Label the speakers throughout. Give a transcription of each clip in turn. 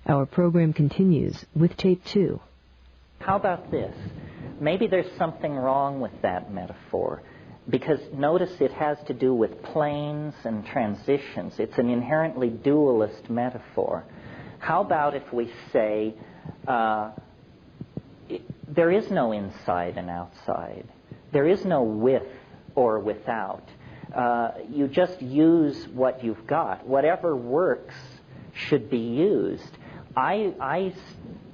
Speaker 1: Our program continues with tape 2.
Speaker 2: How about this? Maybe there's something wrong with that metaphor, because notice it has to do with planes and transitions. It's an inherently dualist metaphor. How about if we say there is no inside and outside. There is no with or without. You just use what you've got. Whatever works should be used. I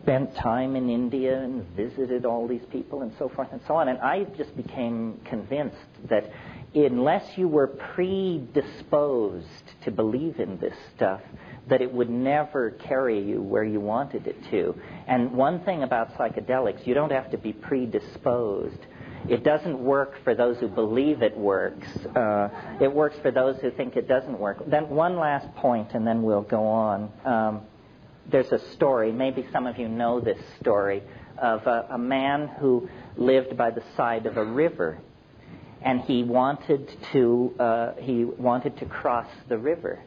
Speaker 2: spent time in India and visited all these people and so forth and so on, and I just became convinced that unless you were predisposed to believe in this stuff, that it would never carry you where you wanted it to. And one thing about psychedelics, you don't have to be predisposed. It doesn't work for those who believe it works. It works for those who think it doesn't work. Then one last point, and then we'll go on. There's a story, maybe some of you know this story, of a man who lived by the side of a river, and he wanted to cross the river.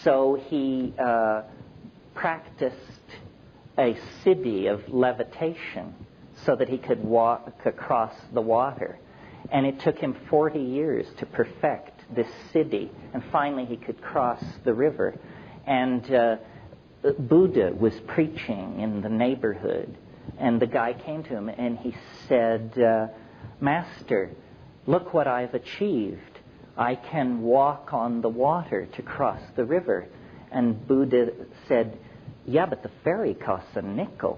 Speaker 2: So he practiced a siddhi of levitation so that he could walk across the water. And it took him 40 years to perfect this siddhi, and finally he could cross the river. And Buddha was preaching in the neighborhood, and the guy came to him and he said, Master, look what I've achieved. I can walk on the water to cross the river. And Buddha said, yeah, but the ferry costs a nickel.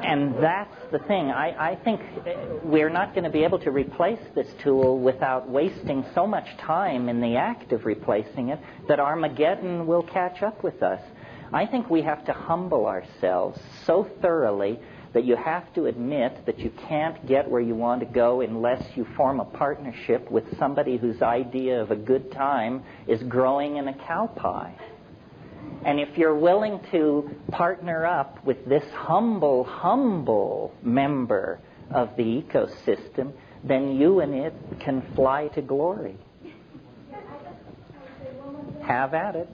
Speaker 2: And that's the thing. I think we're not going to be able to replace this tool without wasting so much time in the act of replacing it that Armageddon will catch up with us. I think we have to humble ourselves so thoroughly that you have to admit that you can't get where you want to go unless you form a partnership with somebody whose idea of a good time is growing in a cow pie. And if you're willing to partner up with this humble member of the ecosystem, then you and it can fly to glory. Have at it.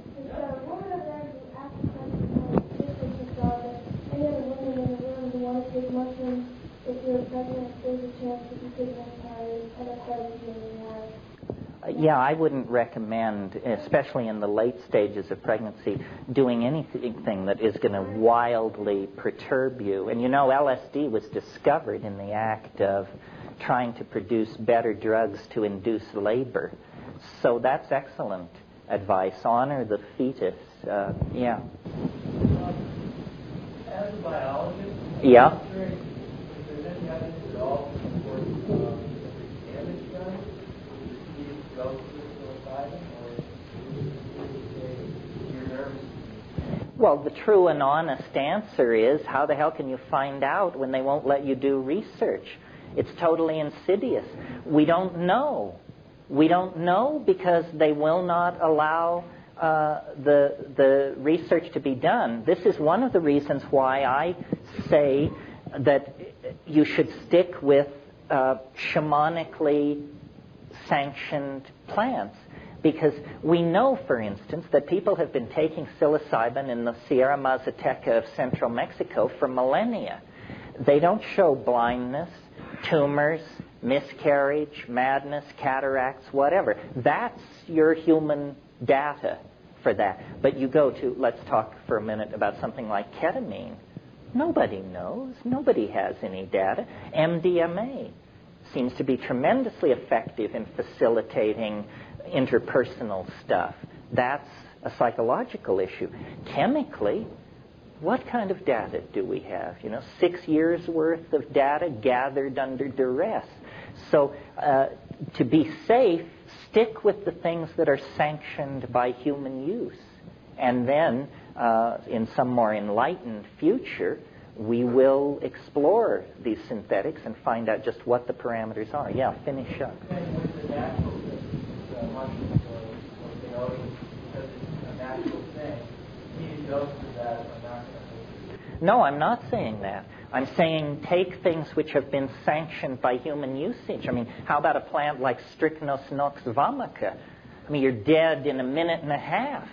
Speaker 2: Yeah, I wouldn't recommend, especially in the late stages of pregnancy, doing anything that is going to wildly perturb you. And you know, LSD was discovered in the act of trying to produce better drugs to induce labor. So that's excellent advice. Honor the fetus. Yeah.
Speaker 3: As a biologist,
Speaker 2: yeah.
Speaker 3: I'm curious if there's any evidence at all to support the damage done with the fetus go to psilocybin, or is your nervous?
Speaker 2: Well, the true and honest answer is, how the hell can you find out when they won't let you do research? It's totally insidious. We don't know. We don't know because they will not allow the research to be done. This is one of the reasons why I say that you should stick with shamanically sanctioned plants. Because we know, for instance, that people have been taking psilocybin in the Sierra Mazateca of central Mexico for millennia. They don't show blindness, tumors, miscarriage, madness, cataracts, whatever. That's your human data for that. But you go to, let's talk for a minute about something like ketamine. Nobody knows. Nobody has any data. MDMA seems to be tremendously effective in facilitating interpersonal stuff. That's a psychological issue. Chemically, what kind of data do we have? 6 years worth of data gathered under duress. So to be safe, stick with the things that are sanctioned by human use. And then in some more enlightened future, we will explore these synthetics and find out just what the parameters are. Yeah, finish up. No, I'm not saying that. I'm saying take things which have been sanctioned by human usage. I mean, how about a plant like Strychnos nox vomica? I mean, you're dead in a minute and a half.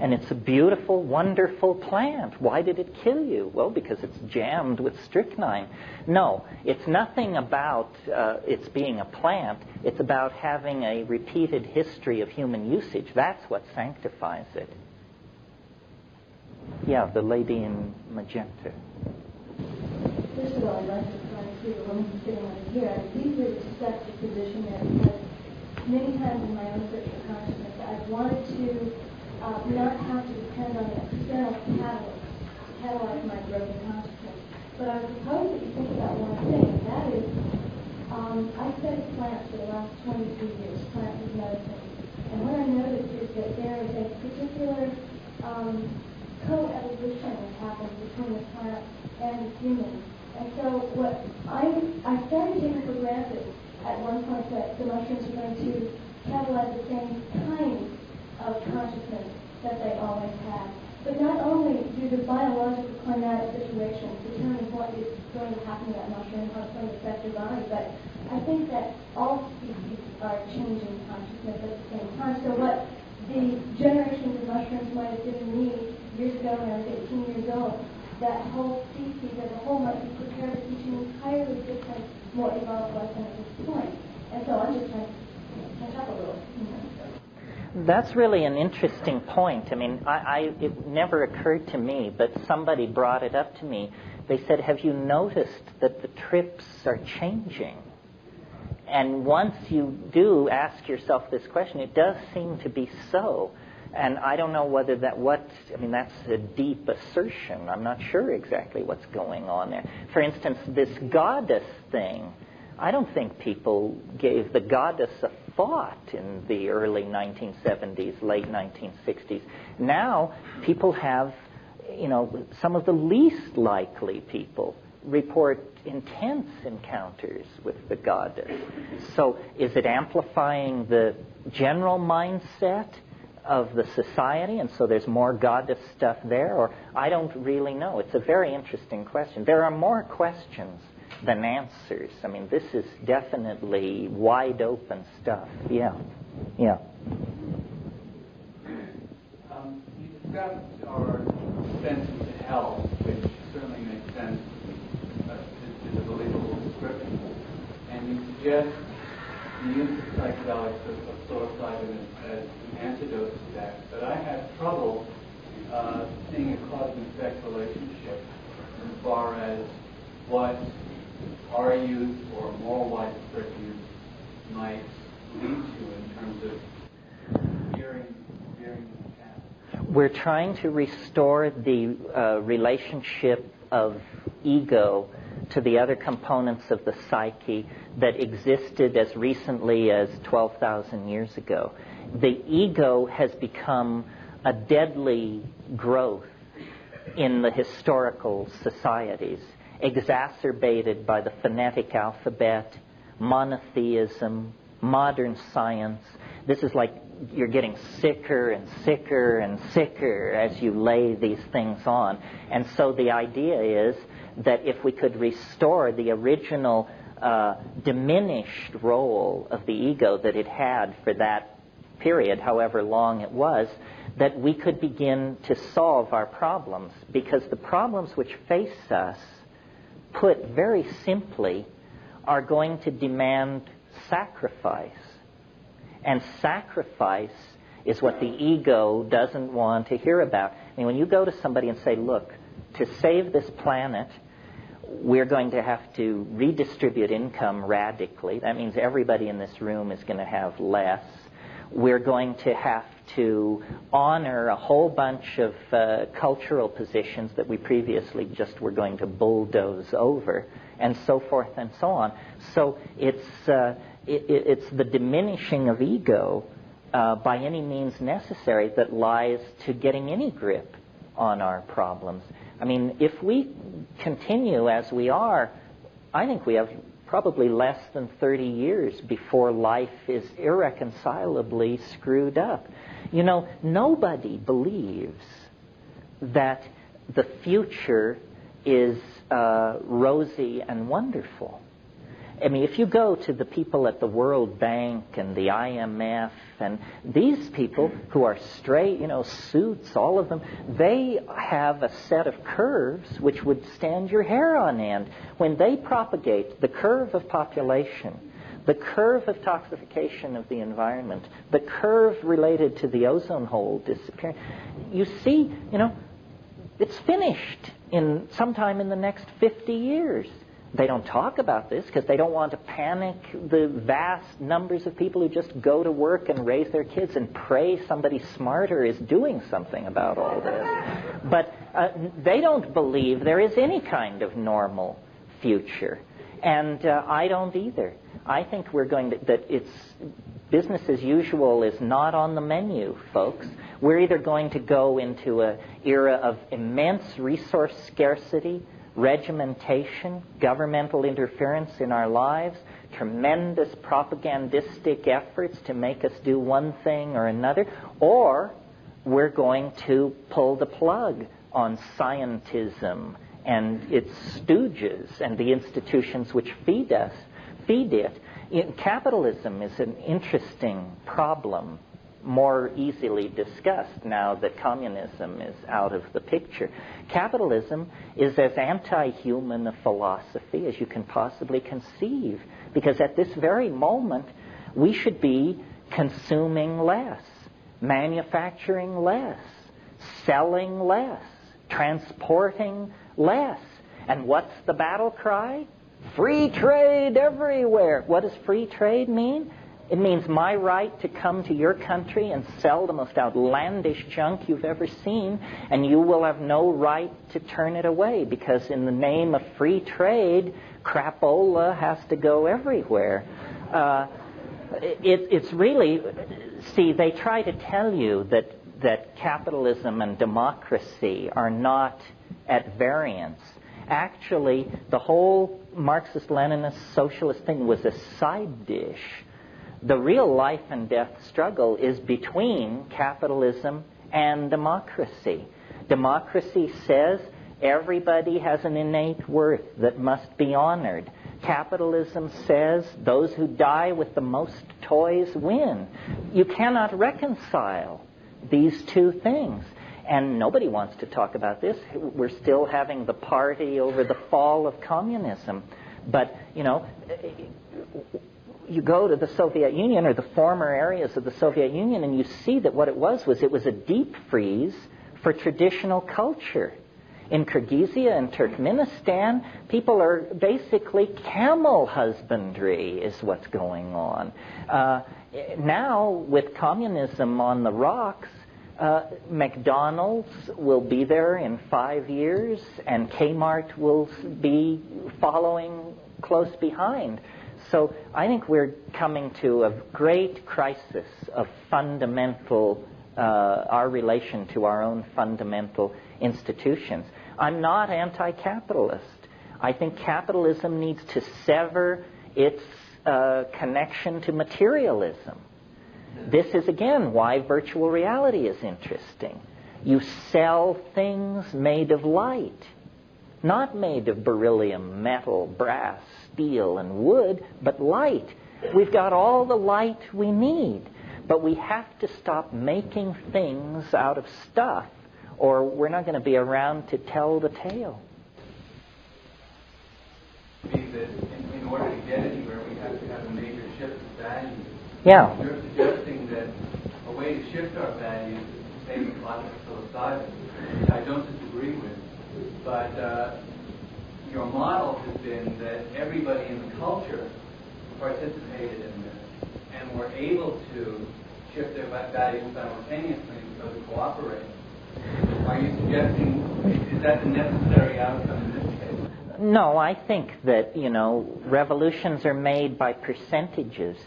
Speaker 2: And it's a beautiful, wonderful plant. Why did it kill you? Well, because it's jammed with strychnine. No, it's nothing about its being a plant. It's about having a repeated history of human usage. That's what sanctifies it. Yeah, the lady in magenta.
Speaker 4: First of all, I'd like to try to the woman who's sitting over here. I deeply respect the position there because many times in my own search for consciousness, I've wanted to not have to depend on an external catalyst to catalyze my growth in consciousness. But I would propose that you think about one thing, and that is, I studied plants for the last 23 years, plants as medicine. And what I noticed is that there is a particular co-evolution that happens between the plant and the human. And so what I started taking for granted at one point that the mushrooms are going to catalyze the same kind of consciousness that they always have. But not only do the biological climatic situations determine what is going to happen to that mushroom, how it's going to affect your body, but I think that all species are changing consciousness at the same time. So what the generations of mushrooms might have given me years ago when I was 18 years old, that whole species as a whole might be prepared to teach an entirely different, more evolved lesson at this point. And so I'm just trying to catch up a little.
Speaker 2: That's really an interesting point. I mean, it never occurred to me, but somebody brought it up to me. They said, have you noticed that the trips are changing? And once you do ask yourself this question, it does seem to be so. And I don't know whether that's a deep assertion. I'm not sure exactly what's going on there. For instance, this goddess thing, I don't think people gave the goddess a thought in the early 1970s, late 1960s. Now, people have, some of the least likely people report intense encounters with the goddess. So is it amplifying the general mindset of the society, and so there's more goddess stuff there? Or I don't really know. It's a very interesting question. There are more questions than answers. I mean, this is definitely wide open stuff. Yeah.
Speaker 5: You discussed our sense of health, which certainly makes sense, is a believable description. And you suggest the use of psychedelics of psilocybin as an antidote to that. But I have trouble seeing a cause and effect relationship as far as what our use or more widespread use might lead to in terms of veering the path.
Speaker 2: We're trying to restore the relationship of ego to the other components of the psyche that existed as recently as 12,000 years ago. The ego has become a deadly growth in the historical societies, exacerbated by the phonetic alphabet, monotheism, modern science. This is like you're getting sicker and sicker and sicker as you lay these things on. And so the idea is that if we could restore the original diminished role of the ego that it had for that period, however long it was, that we could begin to solve our problems. Because the problems which face us, put very simply, are going to demand sacrifice. And sacrifice is what the ego doesn't want to hear about. I mean, when you go to somebody and say, look, to save this planet, we're going to have to redistribute income radically. That means everybody in this room is going to have less. We're going to have to honor a whole bunch of cultural positions that we previously just were going to bulldoze over, and so forth and so on. So it's the diminishing of ego by any means necessary that lies to getting any grip on our problems. I mean, if we continue as we are, I think we have probably less than 30 years before life is irreconcilably screwed up. You know, nobody believes that the future is rosy and wonderful. I mean, if you go to the people at the World Bank and the IMF and these people who are straight, suits, all of them, they have a set of curves which would stand your hair on end. When they propagate the curve of population, the curve of toxification of the environment, the curve related to the ozone hole disappearing, you see, it's finished sometime in the next 50 years. They don't talk about this because they don't want to panic the vast numbers of people who just go to work and raise their kids and pray somebody smarter is doing something about all this. But they don't believe there is any kind of normal future. And I don't either. I think that it's business as usual is not on the menu, folks. We're either going to go into an era of immense resource scarcity, regimentation, governmental interference in our lives, tremendous propagandistic efforts to make us do one thing or another, or we're going to pull the plug on scientism and its stooges and the institutions which feed it. Capitalism is an interesting problem, more easily discussed now that communism is out of the picture. Capitalism is as anti-human a philosophy as you can possibly conceive, because at this very moment we should be consuming less, manufacturing less, selling less, transporting less. And what's the battle cry? Free trade everywhere. What does free trade mean? It means my right to come to your country and sell the most outlandish junk you've ever seen, and you will have no right to turn it away, because in the name of free trade, crapola has to go everywhere. It's really, see, they try to tell you that capitalism and democracy are not at variance. Actually, the whole Marxist-Leninist socialist thing was a side dish. The real life and death struggle is between capitalism and democracy. Democracy says everybody has an innate worth that must be honored. Capitalism says those who die with the most toys win. You cannot reconcile these two things. And nobody wants to talk about this. We're still having the party over the fall of communism. But, you go to the Soviet Union or the former areas of the Soviet Union and you see that what it was a deep freeze for traditional culture. In Kyrgyzia and Turkmenistan, people are basically camel husbandry is what's going on. Now, with communism on the rocks, McDonald's will be there in 5 years and Kmart will be following close behind. So I think we're coming to a great crisis of fundamental, our relation to our own fundamental institutions. I'm not anti-capitalist. I think capitalism needs to sever its connection to materialism. This is, again, why virtual reality is interesting. You sell things made of light, not made of beryllium, metal, brass, steel, and wood, but light. We've got all the light we need, but we have to stop making things out of stuff, or we're not going to be around to tell the tale.
Speaker 5: In order to get anywhere, we have to have a major shift of values.
Speaker 2: Yeah.
Speaker 5: You're suggesting that a way to shift our values is the same logic of psilocybin, which I don't disagree with. But your model has been that everybody in the culture participated in this and were able to shift their values simultaneously because of cooperating. Are you suggesting, is that the necessary outcome in this case?
Speaker 2: No, I think that, revolutions are made by percentages.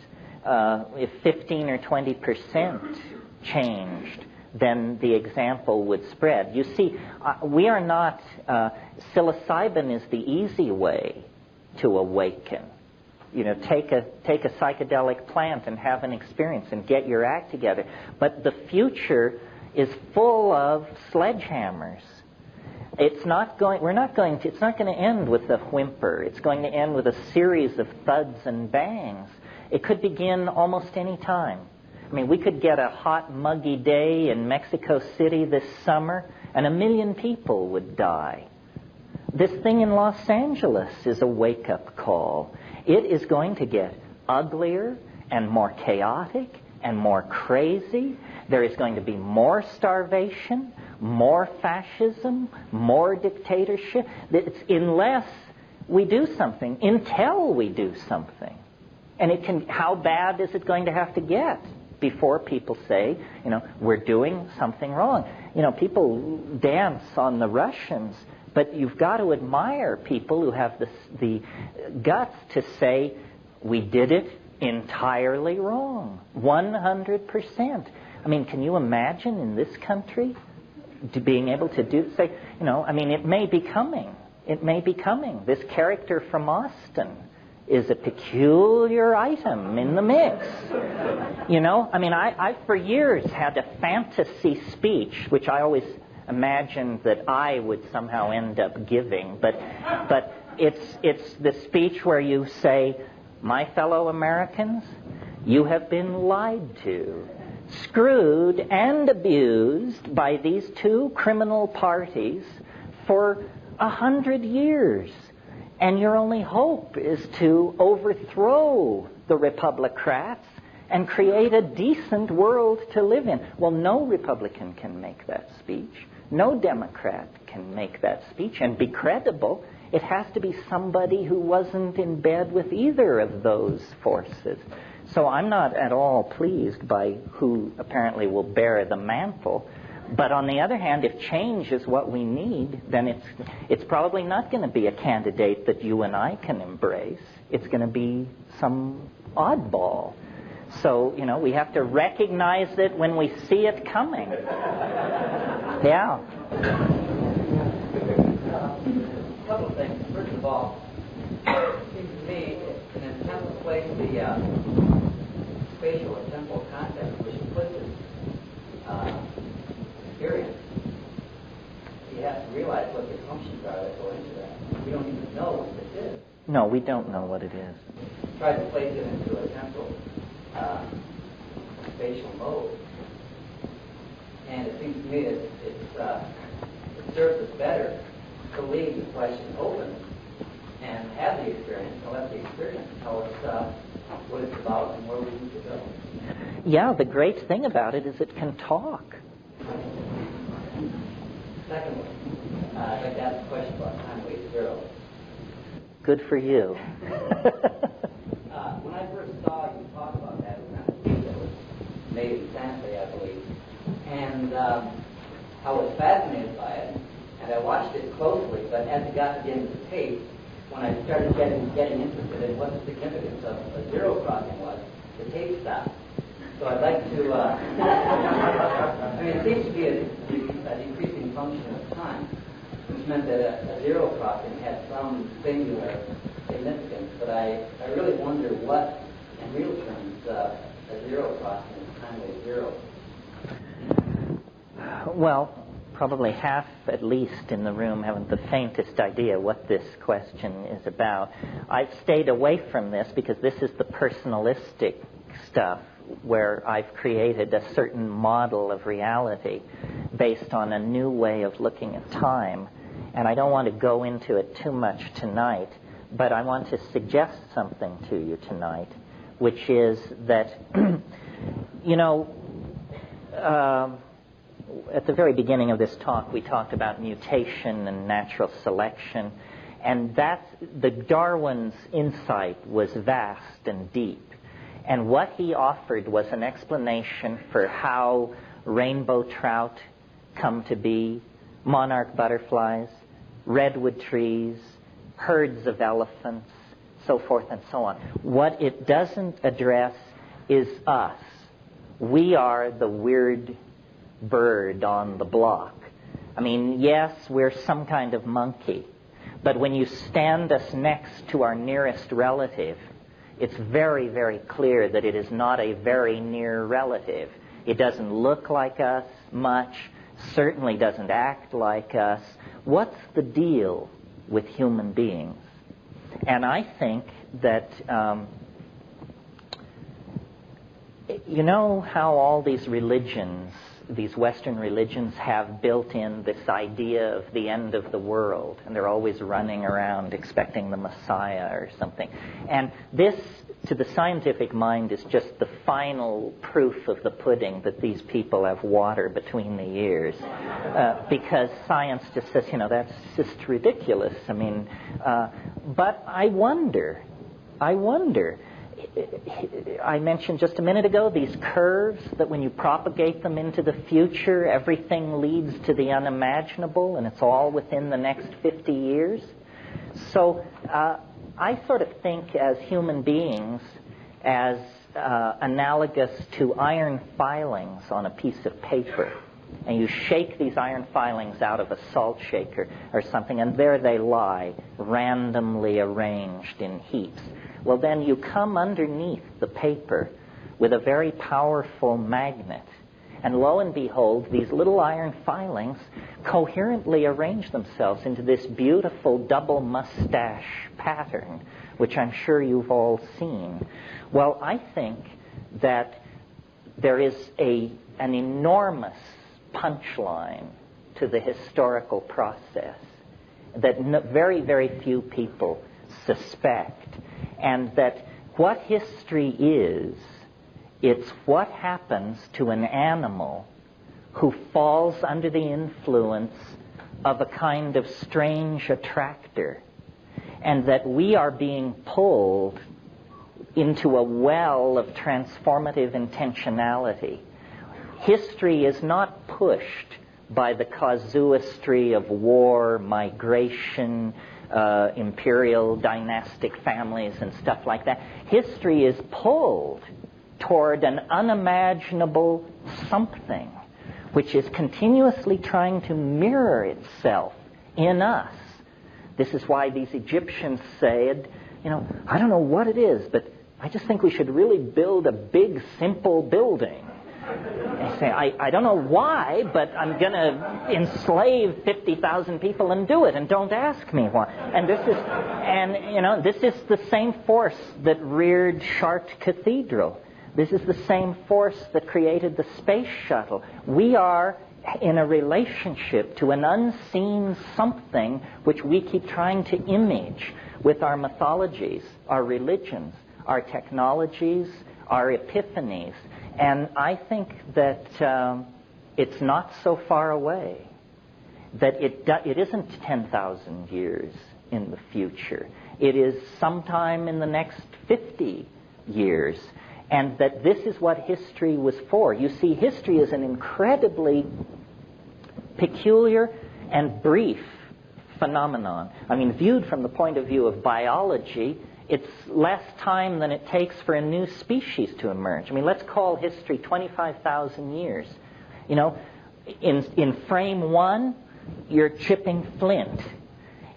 Speaker 2: If 15 or 20% changed, then the example would spread. You see, we are not, psilocybin is the easy way to awaken. Take a psychedelic plant and have an experience and get your act together. But the future is full of sledgehammers. It's not going to end with a whimper. It's going to end with a series of thuds and bangs. It could begin almost any time. I mean, we could get a hot, muggy day in Mexico City this summer, and 1 million people would die. This thing in Los Angeles is a wake-up call. It is going to get uglier and more chaotic and more crazy. There is going to be more starvation, more fascism, more dictatorship. Unless we do something, until we do something. And how bad is it going to have to get before people say, we're doing something wrong? People dance on the Russians, but you've got to admire people who have the guts to say, we did it entirely wrong, 100%. I mean, can you imagine in this country being able to it may be coming. It may be coming. This character from Austin is a peculiar item in the mix. I for years had a fantasy speech, which I always imagined that I would somehow end up giving. But it's the speech where you say, my fellow Americans, you have been lied to, screwed and abused by these two criminal parties for 100 years. And your only hope is to overthrow the Republicrats and create a decent world to live in. Well, no Republican can make that speech. No Democrat can make that speech and be credible. It has to be somebody who wasn't in bed with either of those forces. So I'm not at all pleased by who apparently will bear the mantle. But on the other hand, if change is what we need, then it's probably not going to be a candidate that you and I can embrace. It's going to be some oddball. So, we have to recognize it when we see it coming. Yeah.
Speaker 6: A couple of things. First of all, it seems to me in an attempt to place the spatial or temporal context which implicit experience, you have to realize what the assumptions are that go into that. We don't even know what this is.
Speaker 2: No, we don't know what it is.
Speaker 6: Try to place it into a temporal spatial mode. And it seems to me that it serves us better to leave the question open and have the experience, and let the experience tell us what it's about and where we need to go.
Speaker 2: Yeah, the great thing about it is it can talk.
Speaker 6: Secondly, I'd like to ask a question about time weight zero.
Speaker 2: Good for you.
Speaker 6: When I first saw you talk about that, it was on a tape that was made in San Fe, I believe. And I was fascinated by it, and I watched it closely, but as it got to the end of the tape, when I started getting interested in what the significance of a zero crossing was, the tape stopped. So I'd like to, it seems to be a decreasing function of time, which meant that a zero crossing had some singular significance, but I really wonder what, in real terms, a zero crossing is time weight zero.
Speaker 2: Well, probably half, at least, in the room haven't the faintest idea what this question is about. I've stayed away from this because this is the personalistic stuff where I've created a certain model of reality based on a new way of looking at time. And I don't want to go into it too much tonight, but I want to suggest something to you tonight, which is that, at the very beginning of this talk, we talked about mutation and natural selection, and the Darwin's insight was vast and deep. And what he offered was an explanation for how rainbow trout come to be, monarch butterflies, redwood trees, herds of elephants, so forth and so on. What it doesn't address is us. We are the weird bird on the block. I mean, yes, we're some kind of monkey, but when you stand us next to our nearest relative, it's very, very clear that it is not a very near relative. It doesn't look like us much, certainly doesn't act like us. what's the deal with human beings? And I think that, you know how all these religions, these Western religions, have built in this idea of the end of the world, and they're always running around expecting the Messiah or something. And this, to the scientific mind, is just the final proof of the pudding that these people have water between the ears. Because science just says, you know, that's just ridiculous. I mean, but I wonder, I mentioned just a minute ago these curves that when you propagate them into the future, everything leads to the unimaginable, and it's all within the next 50 years. So I sort of think as human beings as analogous to iron filings on a piece of paper. And you shake these iron filings out of a salt shaker or something, and there they lie, randomly arranged in heaps. Well, then you come underneath the paper with a very powerful magnet. And lo and behold, these little iron filings coherently arrange themselves into this beautiful double mustache pattern, which I'm sure you've all seen. Well, I think that there is an enormous punchline to the historical process that very, very few people suspect. And that what history is, it's what happens to an animal who falls under the influence of a kind of strange attractor, and that we are being pulled into a well of transformative intentionality. History is not pushed by the casuistry of war, migration, imperial dynastic families and stuff like that. History is pulled toward an unimaginable something which is continuously trying to mirror itself in us. This is why these Egyptians said, you know, I don't know what it is, but I just think we should really build a big, simple building. They say, I don't know why, but I'm going to enslave 50,000 people and do it, and don't ask me why. And this is the same force that reared Chartres Cathedral. This is the same force that created the space shuttle. We are in a relationship to an unseen something which we keep trying to image with our mythologies, our religions, our technologies, our epiphanies. And I think that it's not so far away, that it isn't 10,000 years in the future. It is sometime in the next 50 years, and that this is what history was for. You see, history is an incredibly peculiar and brief phenomenon. I mean, viewed from the point of view of biology, it's less time than it takes for a new species to emerge. I mean, let's call history 25,000 years. You know, in frame 1, you're chipping flint.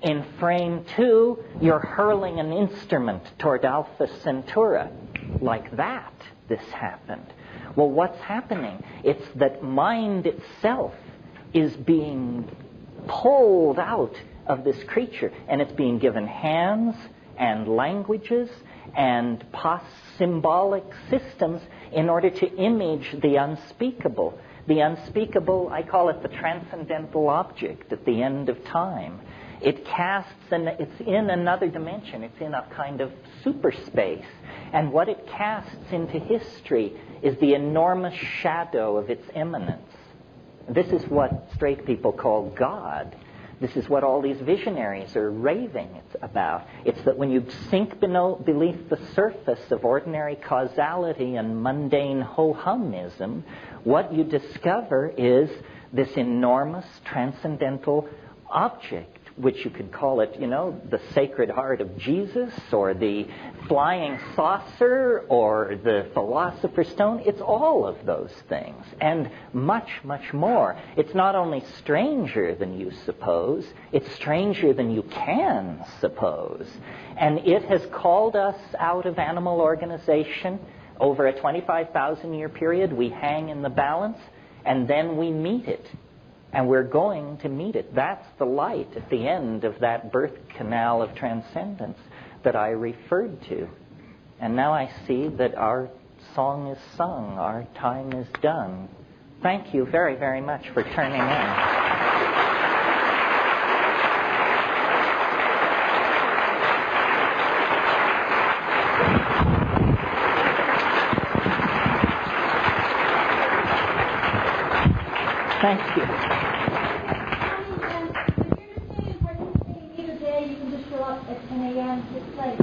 Speaker 2: In frame 2, you're hurling an instrument toward Alpha Centauri. Like that, this happened. Well, what's happening? It's that mind itself is being pulled out of this creature, and it's being given hands and languages and symbolic systems in order to image the unspeakable. The unspeakable, I call it the transcendental object at the end of time. It casts, and it's in another dimension. It's in a kind of superspace. And what it casts into history is the enormous shadow of its immanence. This is what straight people call God. This is what all these visionaries are raving about. It's that when you sink beneath the surface of ordinary causality and mundane ho-humism, what you discover is this enormous transcendental object, which you could call it, you know, the Sacred Heart of Jesus, or the flying saucer, or the Philosopher's Stone. It's all of those things, and much, much more. It's not only stranger than you suppose, it's stranger than you can suppose. And it has called us out of animal organization. Over a 25,000-year period, we hang in the balance, and then we meet it. And we're going to meet it. That's the light at the end of that birth canal of transcendence that I referred to. And now I see that our song is sung, our time is done. Thank you very, very much for turning in. Thank you.
Speaker 4: If you're interested in participating either day, you can just show up at 10 a.m. to this place,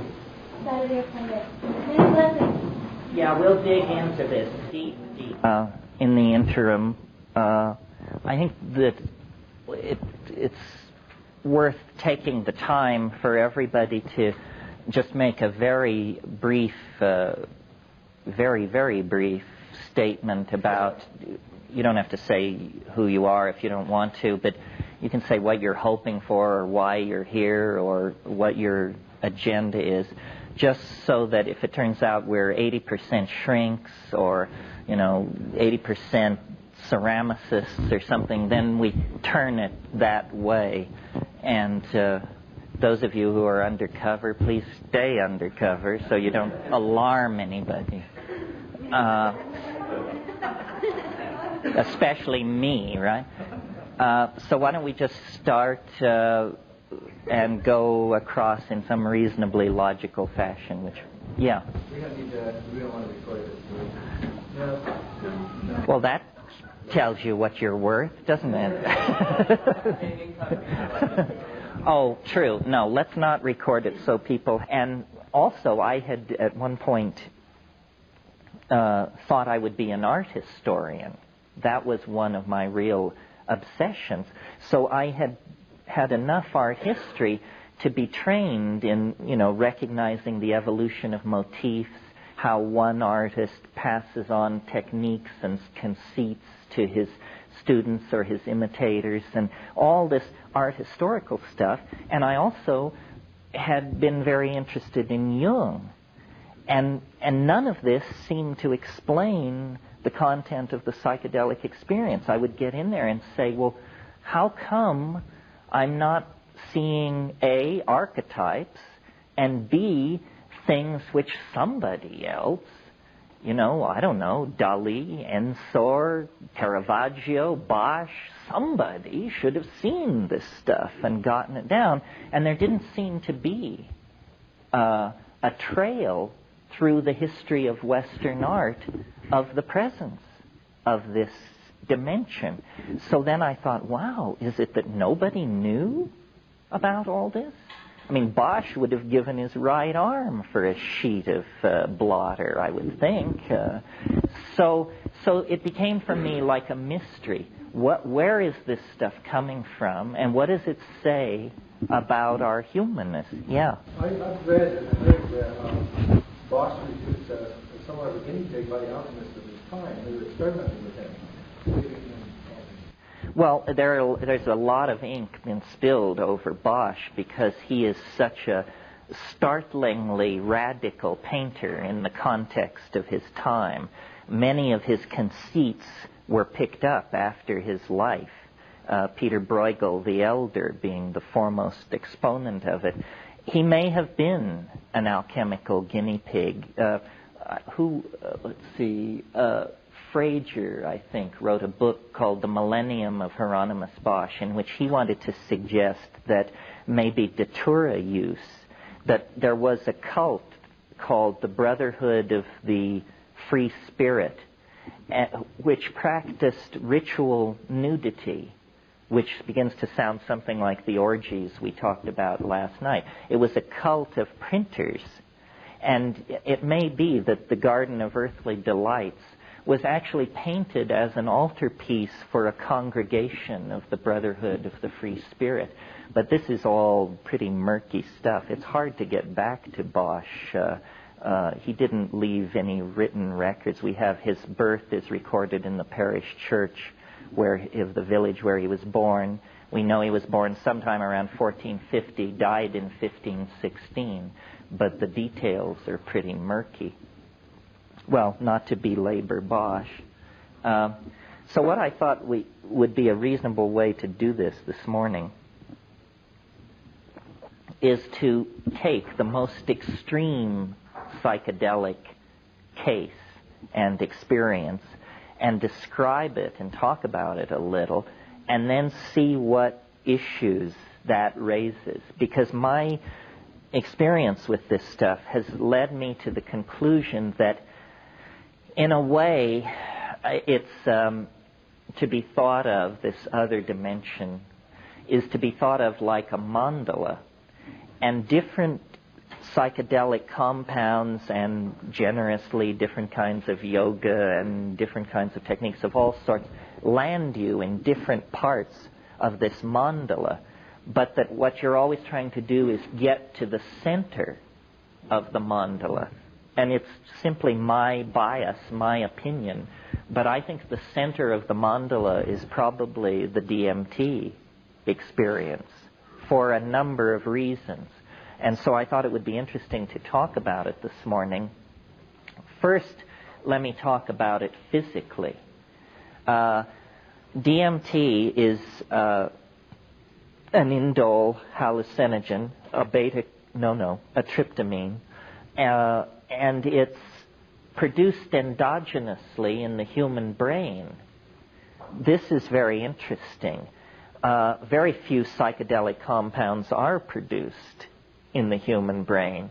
Speaker 4: Saturday or Sunday. Many blessings.
Speaker 2: Yeah, we'll dig into this deep. In the interim, I think that it's worth taking the time for everybody to just make a very brief, very, very brief statement about. You don't have to say who you are if you don't want to, but you can say what you're hoping for or why you're here or what your agenda is, just so that if it turns out we're 80% shrinks or, 80% ceramicists or something, then we turn it that way. And those of you who are undercover, please stay undercover so you don't alarm anybody. Especially me, right? So why don't we just start and go across in some reasonably logical fashion, which, yeah.
Speaker 3: We don't want to record this. No.
Speaker 2: Well, that tells you what you're worth, doesn't it? Oh, true. No, let's not record it so people... And also, I had at one point thought I would be an art historian. That was one of my real obsessions. So I had enough art history to be trained in, recognizing the evolution of motifs, how one artist passes on techniques and conceits to his students or his imitators, and all this art historical stuff. And I also had been very interested in Jung. And none of this seemed to explain the content of the psychedelic experience. I would get in there and say, well, how come I'm not seeing A, archetypes, and B, things which somebody else, I don't know, Dali, Ensor, Caravaggio, Bosch, somebody should have seen this stuff and gotten it down. And there didn't seem to be a trail through the history of Western art of the presence of this dimension. So then I thought, wow, is it that nobody knew about all this? I mean, Bosch would have given his right arm for a sheet of blotter, I would think. So it became for me like a mystery. Where is this stuff coming from, and what does it say about our humanness? Yeah.
Speaker 3: I've read and heard that Bosch was somewhat of a guinea pig by the alchemists of his time who were experimenting with him.
Speaker 2: Well, there's a lot of ink been spilled over Bosch because he is such a startlingly radical painter in the context of his time. Many of his conceits were picked up after his life, Peter Bruegel the Elder being the foremost exponent of it. He may have been an alchemical guinea pig. Frager, I think, wrote a book called The Millennium of Hieronymus Bosch, in which he wanted to suggest that maybe Datura use, that there was a cult called the Brotherhood of the Free Spirit, which practiced ritual nudity, which begins to sound something like the orgies we talked about last night. It was a cult of printers, and it may be that the Garden of Earthly Delights was actually painted as an altarpiece for a congregation of the Brotherhood of the Free Spirit. But this is all pretty murky stuff. It's hard to get back to Bosch. He didn't leave any written records. We have his birth is recorded in the parish church of the village where he was born. We know he was born sometime around 1450, died in 1516, but the details are pretty murky. Well, not to belabor Bosch. So what I thought would be a reasonable way to do this morning is to take the most extreme psychedelic case and experience and describe it and talk about it a little, and then see what issues that raises. Because my experience with this stuff has led me to the conclusion that, in a way, it's to be thought of, this other dimension, is to be thought of like a mandala, and different psychedelic compounds and generously different kinds of yoga and different kinds of techniques of all sorts land you in different parts of this mandala, but that what you're always trying to do is get to the center of the mandala. And it's simply my bias, my opinion, but I think the center of the mandala is probably the DMT experience for a number of reasons. And so I thought it would be interesting to talk about it this morning. First, let me talk about it physically. DMT is an indole hallucinogen, a tryptamine, and it's produced endogenously in the human brain. This is very interesting. Very few psychedelic compounds are produced in the human brain.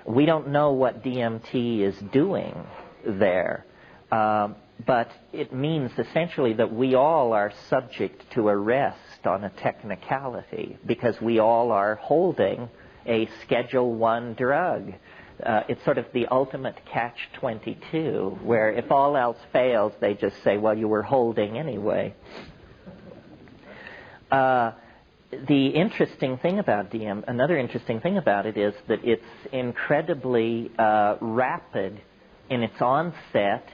Speaker 2: We don't know what DMT is doing there, but it means essentially that we all are subject to arrest on a technicality because we all are holding a Schedule I drug. It's sort of the ultimate catch-22, where if all else fails, they just say, well, you were holding anyway. The interesting thing about another interesting thing about it is that it's incredibly rapid in its onset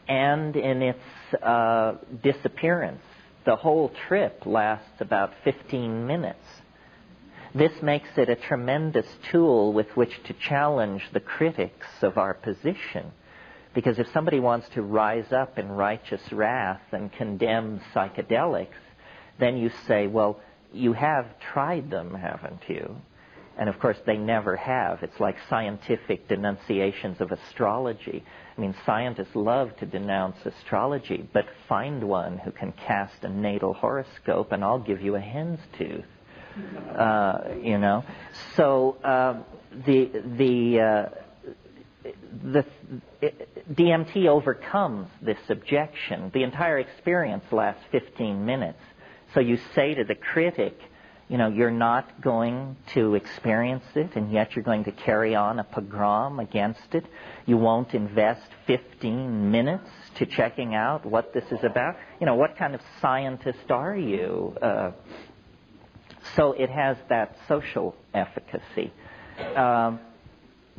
Speaker 2: and in its disappearance. The whole trip lasts about 15 minutes. This makes it a tremendous tool with which to challenge the critics of our position. Because if somebody wants to rise up in righteous wrath and condemn psychedelics, then you say, well, you have tried them, haven't you? And of course, they never have. It's like scientific denunciations of astrology. I mean, scientists love to denounce astrology, but find one who can cast a natal horoscope and I'll give you a hen's tooth. So the DMT overcomes this objection. The entire experience lasts 15 minutes. So you say to the critic, you're not going to experience it, and yet you're going to carry on a pogrom against it. You won't invest 15 minutes to checking out what this is about. What kind of scientist are you? So it has that social efficacy. Now,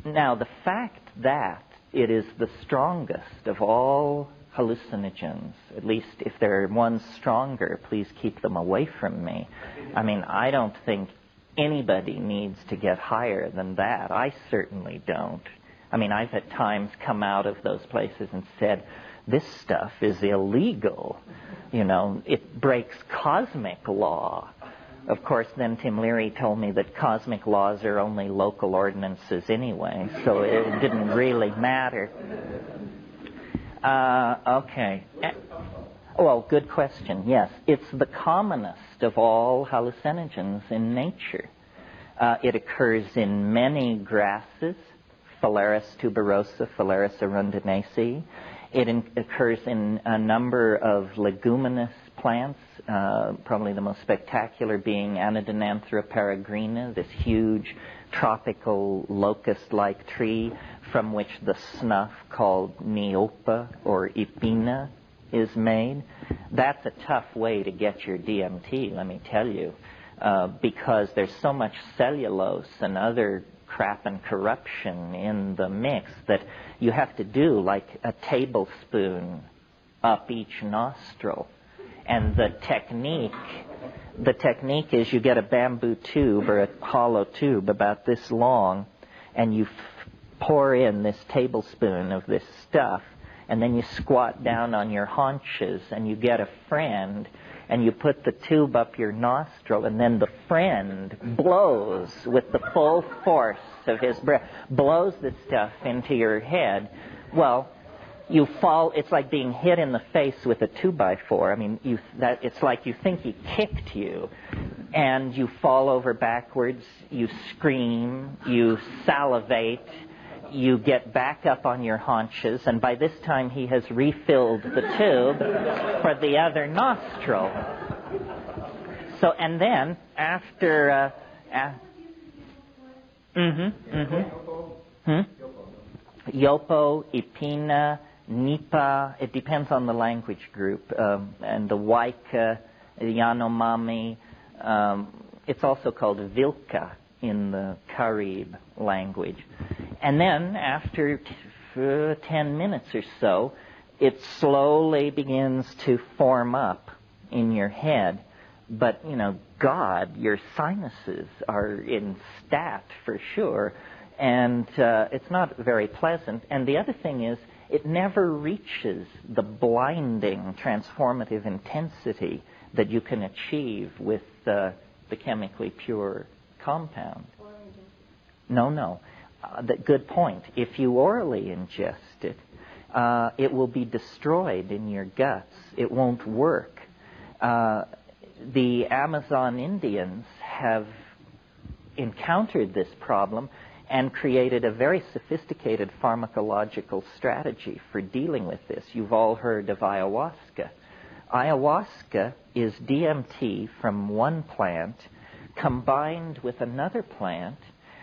Speaker 2: the fact that it is the strongest of all hallucinogens, at least if there are ones stronger, please keep them away from me. I mean, I don't think anybody needs to get higher than that. I certainly don't. I mean, I've at times come out of those places and said, this stuff is illegal. It breaks cosmic law. Of course, then Tim Leary told me that cosmic laws are only local ordinances anyway, so it didn't really matter. Okay. Well, good question. Yes, it's the commonest of all hallucinogens in nature. It occurs in many grasses, Phalaris tuberosa, Phalaris arundinacea. It occurs in a number of leguminous plants, probably the most spectacular being Anodonanthera peregrina, this huge tropical locust-like tree from which the snuff called Neopa or Ipina is made. That's a tough way to get your DMT, let me tell you, because there's so much cellulose and other crap and corruption in the mix that you have to do like a tablespoon up each nostril. And the technique is you get a bamboo tube or a hollow tube about this long, and you pour in this tablespoon of this stuff, and then you squat down on your haunches, and you get a friend, and you put the tube up your nostril, and then the friend blows with the full force of his breath, blows the stuff into your head. Well, you fall. It's like being hit in the face with a 2x4. I mean, it's like you think he kicked you, and you fall over backwards. You scream. You salivate. You get back up on your haunches, and by this time he has refilled the tube for the other nostril. So, and then after, Yopo, Ipina, Nipa, it depends on the language group, and the Waika, Yanomami, it's also called Vilka in the Carib language. And then after 10 minutes or so, it slowly begins to form up in your head. But, God, your sinuses are in stat for sure, and it's not very pleasant. And the other thing is, it never reaches the blinding, transformative intensity that you can achieve with the chemically pure compound. No. Good point. If you orally ingest it, it will be destroyed in your guts. It won't work. The Amazon Indians have encountered this problem and created a very sophisticated pharmacological strategy for dealing with this. You've all heard of ayahuasca. Ayahuasca is DMT from one plant combined with another plant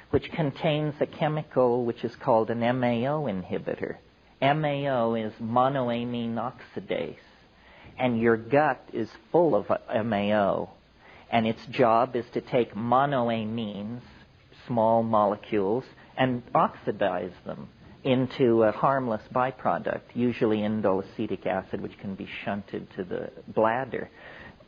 Speaker 2: which contains a chemical which is called an MAO inhibitor. MAO is monoamine oxidase, and your gut is full of MAO, and its job is to take monoamines, small molecules, and oxidize them into a harmless byproduct, usually indole acetic acid, which can be shunted to the bladder.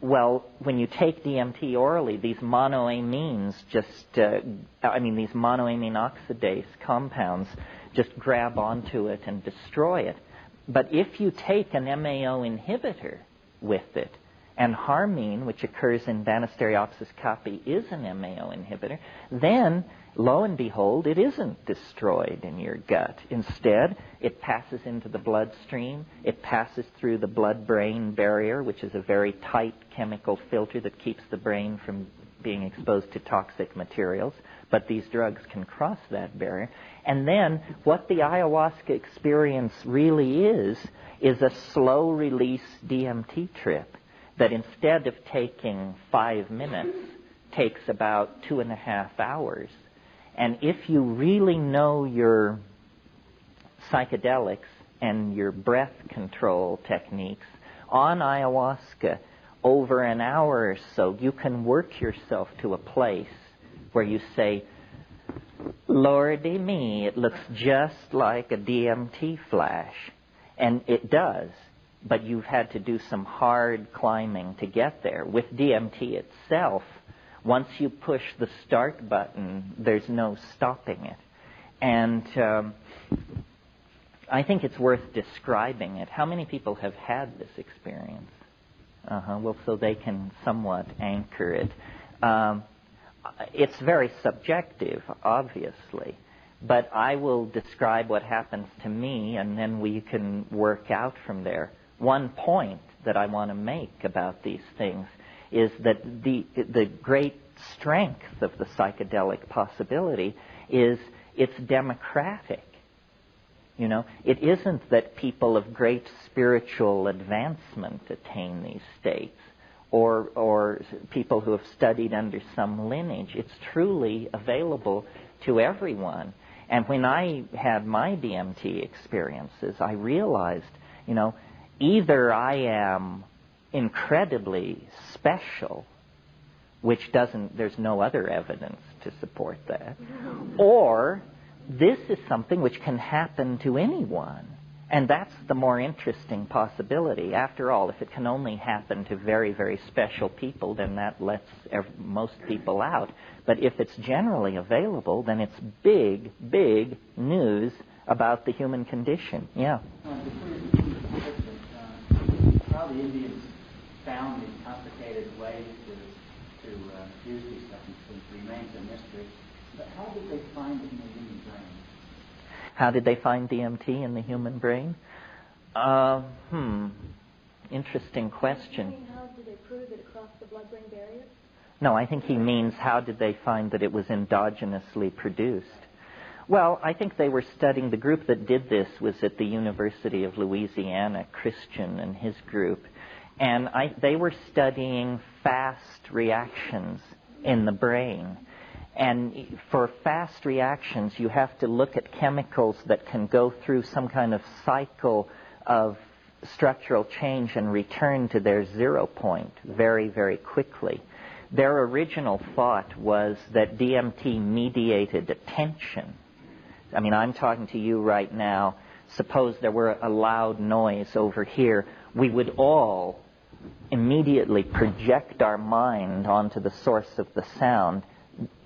Speaker 2: Well, when you take DMT orally, these monoamines these monoamine oxidase compounds just grab onto it and destroy it. But if you take an MAO inhibitor with it, and harmine, which occurs in Banisteriopsis caapi, is an MAO inhibitor, then, lo and behold, it isn't destroyed in your gut. Instead, it passes into the bloodstream. It passes through the blood-brain barrier, which is a very tight chemical filter that keeps the brain from being exposed to toxic materials. But these drugs can cross that barrier. And then, what the ayahuasca experience really is a slow-release DMT trip that instead of taking 5 minutes, takes about 2.5 hours. And if you really know your psychedelics and your breath control techniques on ayahuasca, over an hour or so, you can work yourself to a place where you say, Lordy me, it looks just like a DMT flash. And it does. But you've had to do some hard climbing to get there. With DMT itself, once you push the start button, there's no stopping it. And I think it's worth describing it. How many people have had this experience? Well, so they can somewhat anchor it. It's very subjective, obviously. But I will describe what happens to me, and then we can work out from there. One point that I want to make about these things is that the great strength of the psychedelic possibility is it's democratic. It isn't that people of great spiritual advancement attain these states, or people who have studied under some lineage. It's truly available to everyone. And when I had my DMT experiences, I realized, either I am incredibly special, which there's no other evidence to support that, or this is something which can happen to anyone. And that's the more interesting possibility. After all, if it can only happen to very, very special people, then that lets most people out. But if it's generally available, then it's big, big news about the human condition. Yeah.
Speaker 7: the Indians found these complicated ways to use these substances remains a mystery. But how did they find it in the human brain?
Speaker 2: How did they find DMT in the human brain? Interesting question.
Speaker 4: How did they prove that it crossed the blood-brain barrier?
Speaker 2: No, I think he means how did they find that it was endogenously produced? Well, I think they were studying, the group that did this was at the University of Louisiana, Christian and his group, and they were studying fast reactions in the brain. And for fast reactions, you have to look at chemicals that can go through some kind of cycle of structural change and return to their 0 point very, very quickly. Their original thought was that DMT mediated attention. I mean, I'm talking to you right now. Suppose there were a loud noise over here. We would all immediately project our mind onto the source of the sound.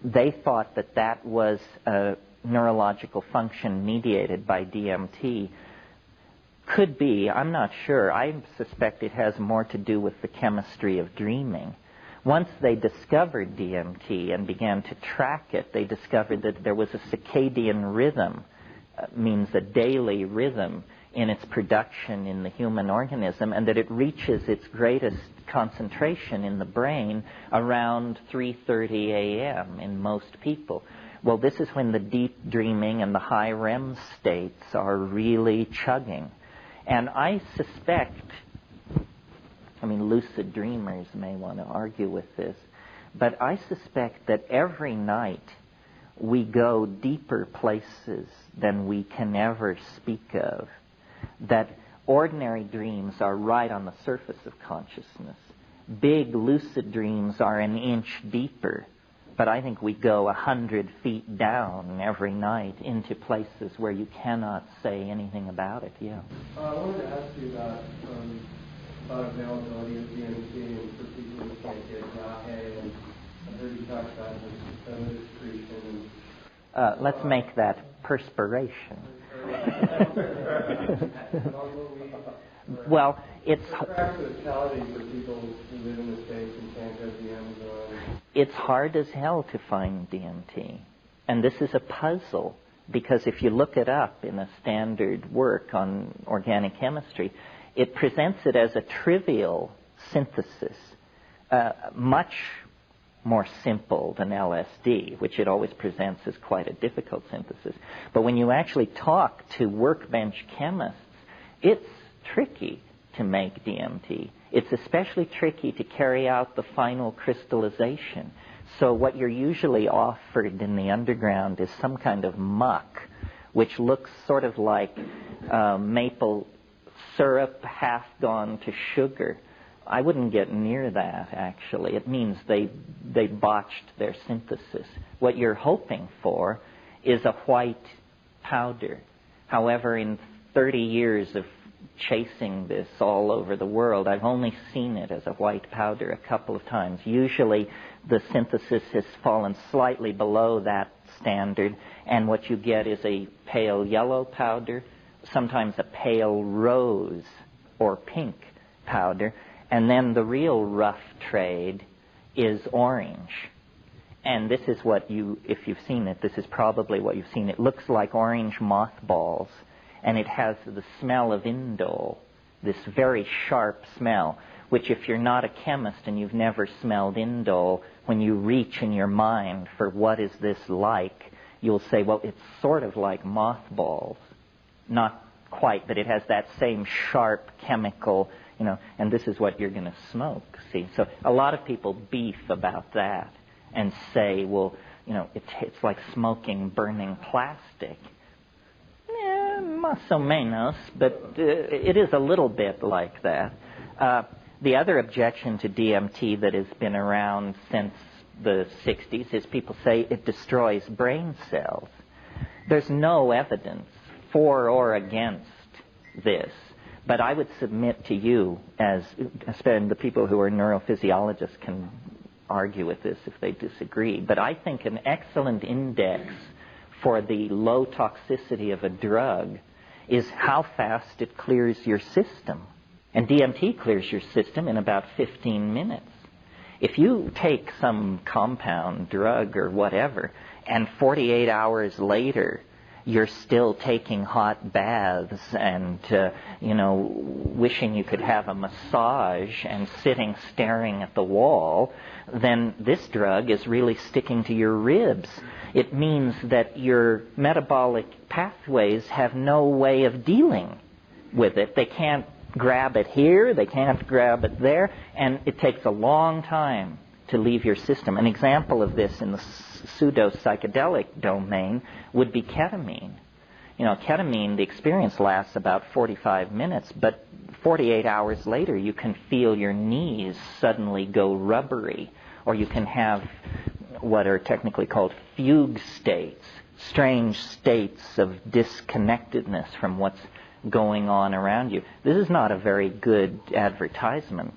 Speaker 2: They thought that that was a neurological function mediated by DMT. Could be, I'm not sure. I suspect it has more to do with the chemistry of dreaming. Once they discovered DMT and began to track it, they discovered that there was a circadian rhythm, means a daily rhythm in its production in the human organism, and that it reaches its greatest concentration in the brain around 3:30 a.m. in most people. Well, this is when the deep dreaming and the high REM states are really chugging. And I suspect, I mean, lucid dreamers may want to argue with this, but I suspect that every night we go deeper places than we can ever speak of, that ordinary dreams are right on the surface of consciousness. Big lucid dreams are an inch deeper, but I think we go 100 feet down every night into places where you cannot say anything about it. Yeah.
Speaker 3: I wanted to ask you about availability of DMT and for people who can't get Rahe, and I heard you talk about the excretion.
Speaker 2: Let's make that perspiration. Well, it's
Speaker 3: practicality for people who live in the States and can't go to the Amazon.
Speaker 2: It's hard as hell to find DMT. And this is a puzzle, because if you look it up in a standard work on organic chemistry, it presents it as a trivial synthesis, much more simple than LSD, which it always presents as quite a difficult synthesis. But when you actually talk to workbench chemists, it's tricky to make DMT. It's especially tricky to carry out the final crystallization. So what you're usually offered in the underground is some kind of muck, which looks sort of like maple syrup half gone to sugar. I wouldn't get near that, actually. It means they botched their synthesis. What you're hoping for is a white powder. However, in 30 years of chasing this all over the world, I've only seen it as a white powder a couple of times. Usually the synthesis has fallen slightly below that standard, and what you get is a pale yellow powder, sometimes a pale rose or pink powder, and then the real rough trade is orange. And this is what if you've seen it, this is probably what you've seen. It looks like orange mothballs, and it has the smell of indole, this very sharp smell, which if you're not a chemist and you've never smelled indole, when you reach in your mind for what is this like, you'll say, well, it's sort of like mothballs. Not quite, but it has that same sharp chemical, and this is what you're going to smoke, see. So a lot of people beef about that and say, well, it's like smoking burning plastic. Más o menos, but it is a little bit like that. The other objection to DMT that has been around since the 60s is people say it destroys brain cells. There's no evidence for or against this, but I would submit to you, as the people who are neurophysiologists can argue with this if they disagree, but I think an excellent index for the low toxicity of a drug is how fast it clears your system. And DMT clears your system in about 15 minutes. If you take some compound, drug, or whatever, and 48 hours later you're still taking hot baths and, wishing you could have a massage and sitting staring at the wall, then this drug is really sticking to your ribs. It means that your metabolic pathways have no way of dealing with it. They can't grab it here, they can't grab it there, and it takes a long time to leave your system. An example of this in the pseudo-psychedelic domain would be ketamine. Ketamine, the experience lasts about 45 minutes, but 48 hours later you can feel your knees suddenly go rubbery, or you can have what are technically called fugue states, strange states of disconnectedness from what's going on around you. This is not a very good advertisement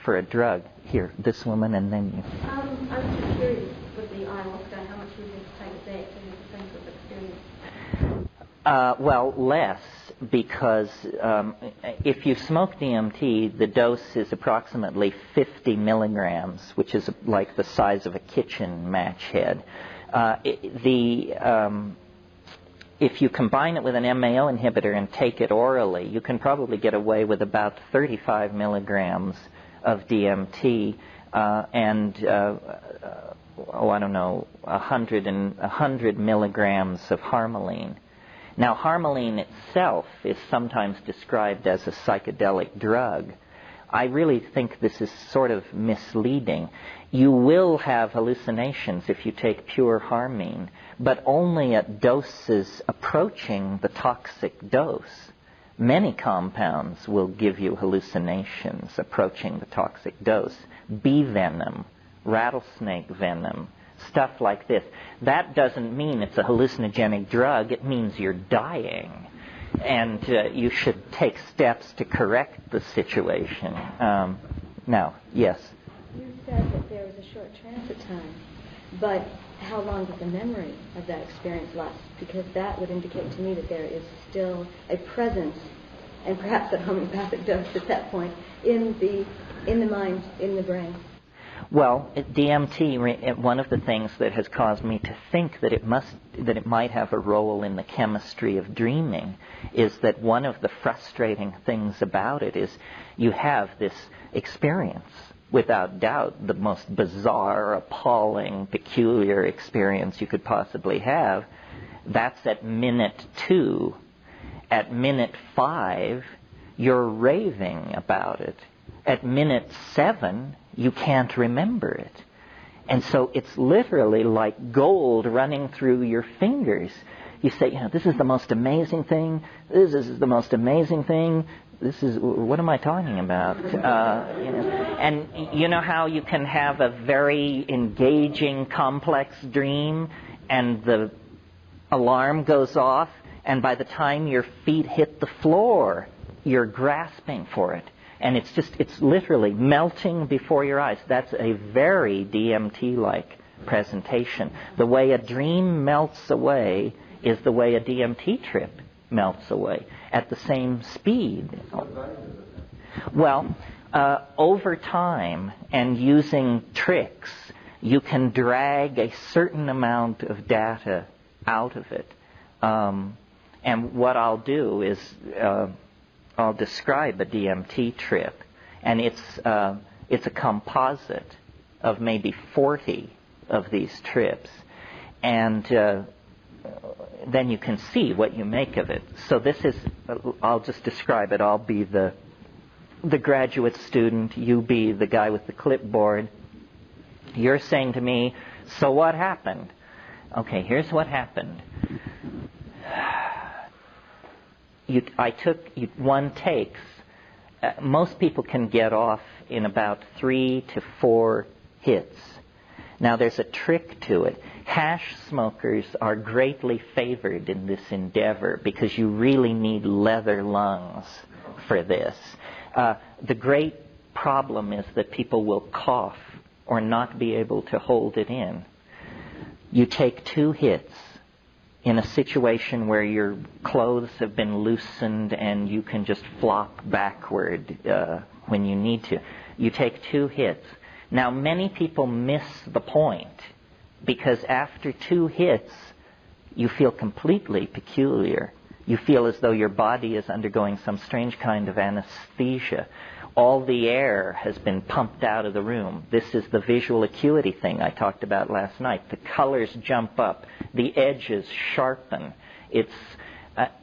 Speaker 2: for a drug. Here, this woman, and then you.
Speaker 4: I was just curious with the ayahuasca, how much was it to take effect and the same sort of experience?
Speaker 2: Well, less, because if you smoke DMT, the dose is approximately 50 milligrams, which is like the size of a kitchen match head. If you combine it with an MAO inhibitor and take it orally, you can probably get away with about 35 milligrams of DMT and 100 milligrams of harmaline. Now, harmaline itself is sometimes described as a psychedelic drug. I really think this is sort of misleading. You will have hallucinations if you take pure harmine, but only at doses approaching the toxic dose. Many compounds will give you hallucinations approaching the toxic dose. Bee venom, rattlesnake venom, stuff like this. That doesn't mean it's a hallucinogenic drug. It means you're dying. And you should take steps to correct the situation. Now, yes?
Speaker 8: You said that there was a short transit time, but how long does the memory of that experience last? Because that would indicate to me that there is still a presence, and perhaps at homeopathic dose at that point, in the mind, in the brain.
Speaker 2: Well, DMT, one of the things that has caused me to think that it might have a role in the chemistry of dreaming is that one of the frustrating things about it is you have this experience, without doubt the most bizarre, appalling, peculiar experience you could possibly have. That's at minute 2. At minute 5, you're raving about it. At minute 7, you can't remember it. And so it's literally like gold running through your fingers. You say, this is the most amazing thing. This is the most amazing thing. This is, what am I talking about? And you know how you can have a very engaging, complex dream, and the alarm goes off, and by the time your feet hit the floor, you're grasping for it. And it's literally melting before your eyes. That's a very DMT-like presentation. The way a dream melts away is the way a DMT trip melts away at the same speed. Well, over time and using tricks, you can drag a certain amount of data out of it. And what I'll do is I'll describe a DMT trip, and it's a composite of maybe 40 of these trips, and then you can see what you make of it. So this is, I'll just describe it. I'll be the graduate student, you be the guy with the clipboard. You're saying to me, so what happened? Okay, here's what happened. I took one takes. Most people can get off in about 3 to 4 hits. Now, there's a trick to it. Hash smokers are greatly favored in this endeavor because you really need leather lungs for this. The great problem is that people will cough or not be able to hold it in. You take 2 hits, in a situation where your clothes have been loosened and you can just flop backward when you need to. You take 2 hits. Now, many people miss the point, because after 2 hits, you feel completely peculiar. You feel as though your body is undergoing some strange kind of anesthesia. All the air has been pumped out of the room. This is the visual acuity thing I talked about last night. The colors jump up. The edges sharpen.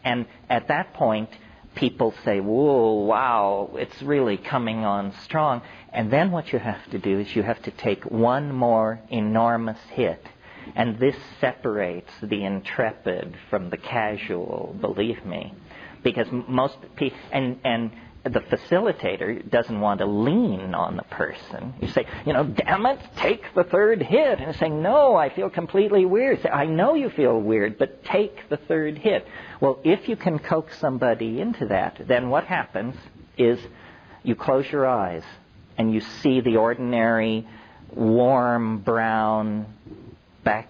Speaker 2: And at that point, people say, whoa, wow, it's really coming on strong. And then what you have to do is you have to take one more enormous hit. And this separates the intrepid from the casual, believe me. Because most people, and the facilitator doesn't want to lean on the person. You say, damn it, take the 3rd hit. And they're saying, no, I feel completely weird. Say, I know you feel weird, but take the 3rd hit. Well, if you can coax somebody into that, then what happens is you close your eyes and you see the ordinary warm brown back,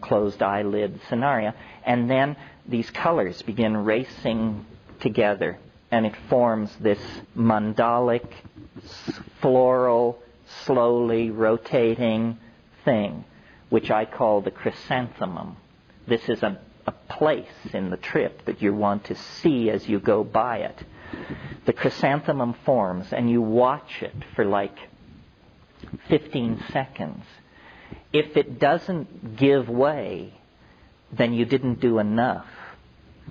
Speaker 2: closed eyelid scenario. And then these colors begin racing together. And it forms this mandalic, floral, slowly rotating thing, which I call the chrysanthemum. This is a place in the trip that you want to see as you go by it. The chrysanthemum forms, and you watch it for like 15 seconds. If it doesn't give way, then you didn't do enough.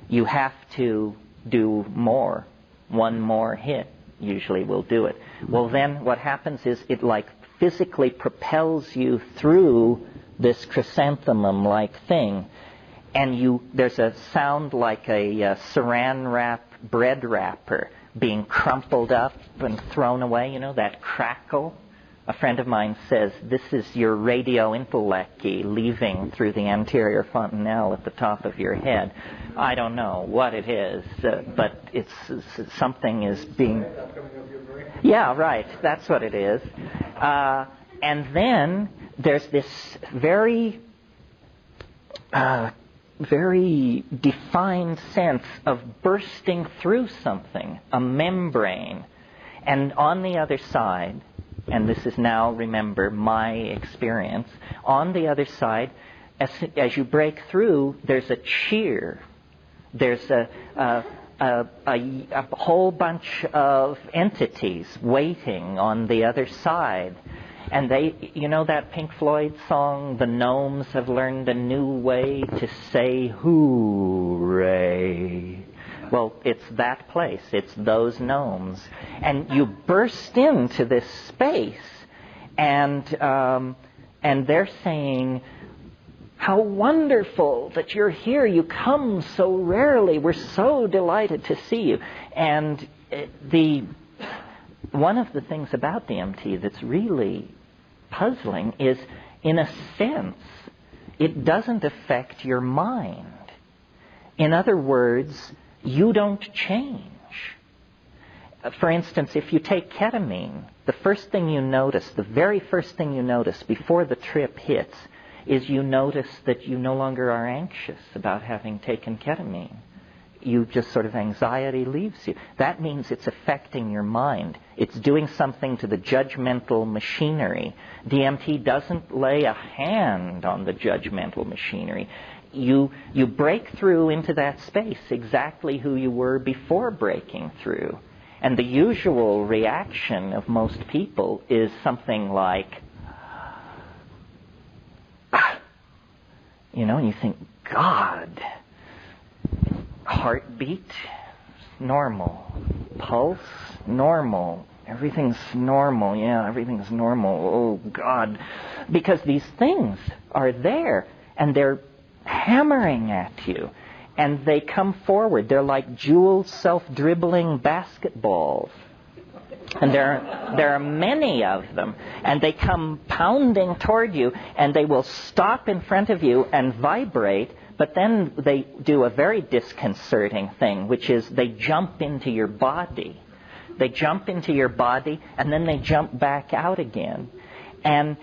Speaker 2: You have to do more. One more hit usually will do it. Well, then what happens is it like physically propels you through this chrysanthemum-like thing, and there's a sound like a saran wrap bread wrapper being crumpled up and thrown away, that crackle. A friend of mine says, this is your radio intellecty leaving through the anterior fontanelle at the top of your head. I don't know what it is, but it's something is being... Yeah, right. That's what it is. And then there's this very defined sense of bursting through something, a membrane. And on the other side, and this is now, remember, my experience, on the other side, as you break through, there's a cheer. There's a whole bunch of entities waiting on the other side. And they, that Pink Floyd song, the gnomes have learned a new way to say hooray. Well, it's that place. It's those gnomes. And you burst into this space, and they're saying, how wonderful that you're here. You come so rarely. We're so delighted to see you. And one of the things about DMT that's really puzzling is, in a sense, it doesn't affect your mind. In other words, you don't change. For instance, if you take ketamine, the very first thing you notice before the trip hits is you notice that you no longer are anxious about having taken ketamine. You just sort of, anxiety leaves you. That means it's affecting your mind. It's doing something to the judgmental machinery. DMT doesn't lay a hand on the judgmental machinery. You break through into that space exactly who you were before breaking through. And the usual reaction of most people is something like, and you think, God, heartbeat, normal. Pulse, normal. Everything's normal. Yeah, everything's normal. Oh, God. Because these things are there, and they're hammering at you. And they come forward. They're like jeweled, self-dribbling basketballs. And there are many of them. And they come pounding toward you, and they will stop in front of you and vibrate. But then they do a very disconcerting thing, which is they jump into your body. They jump into your body, and then they jump back out again. And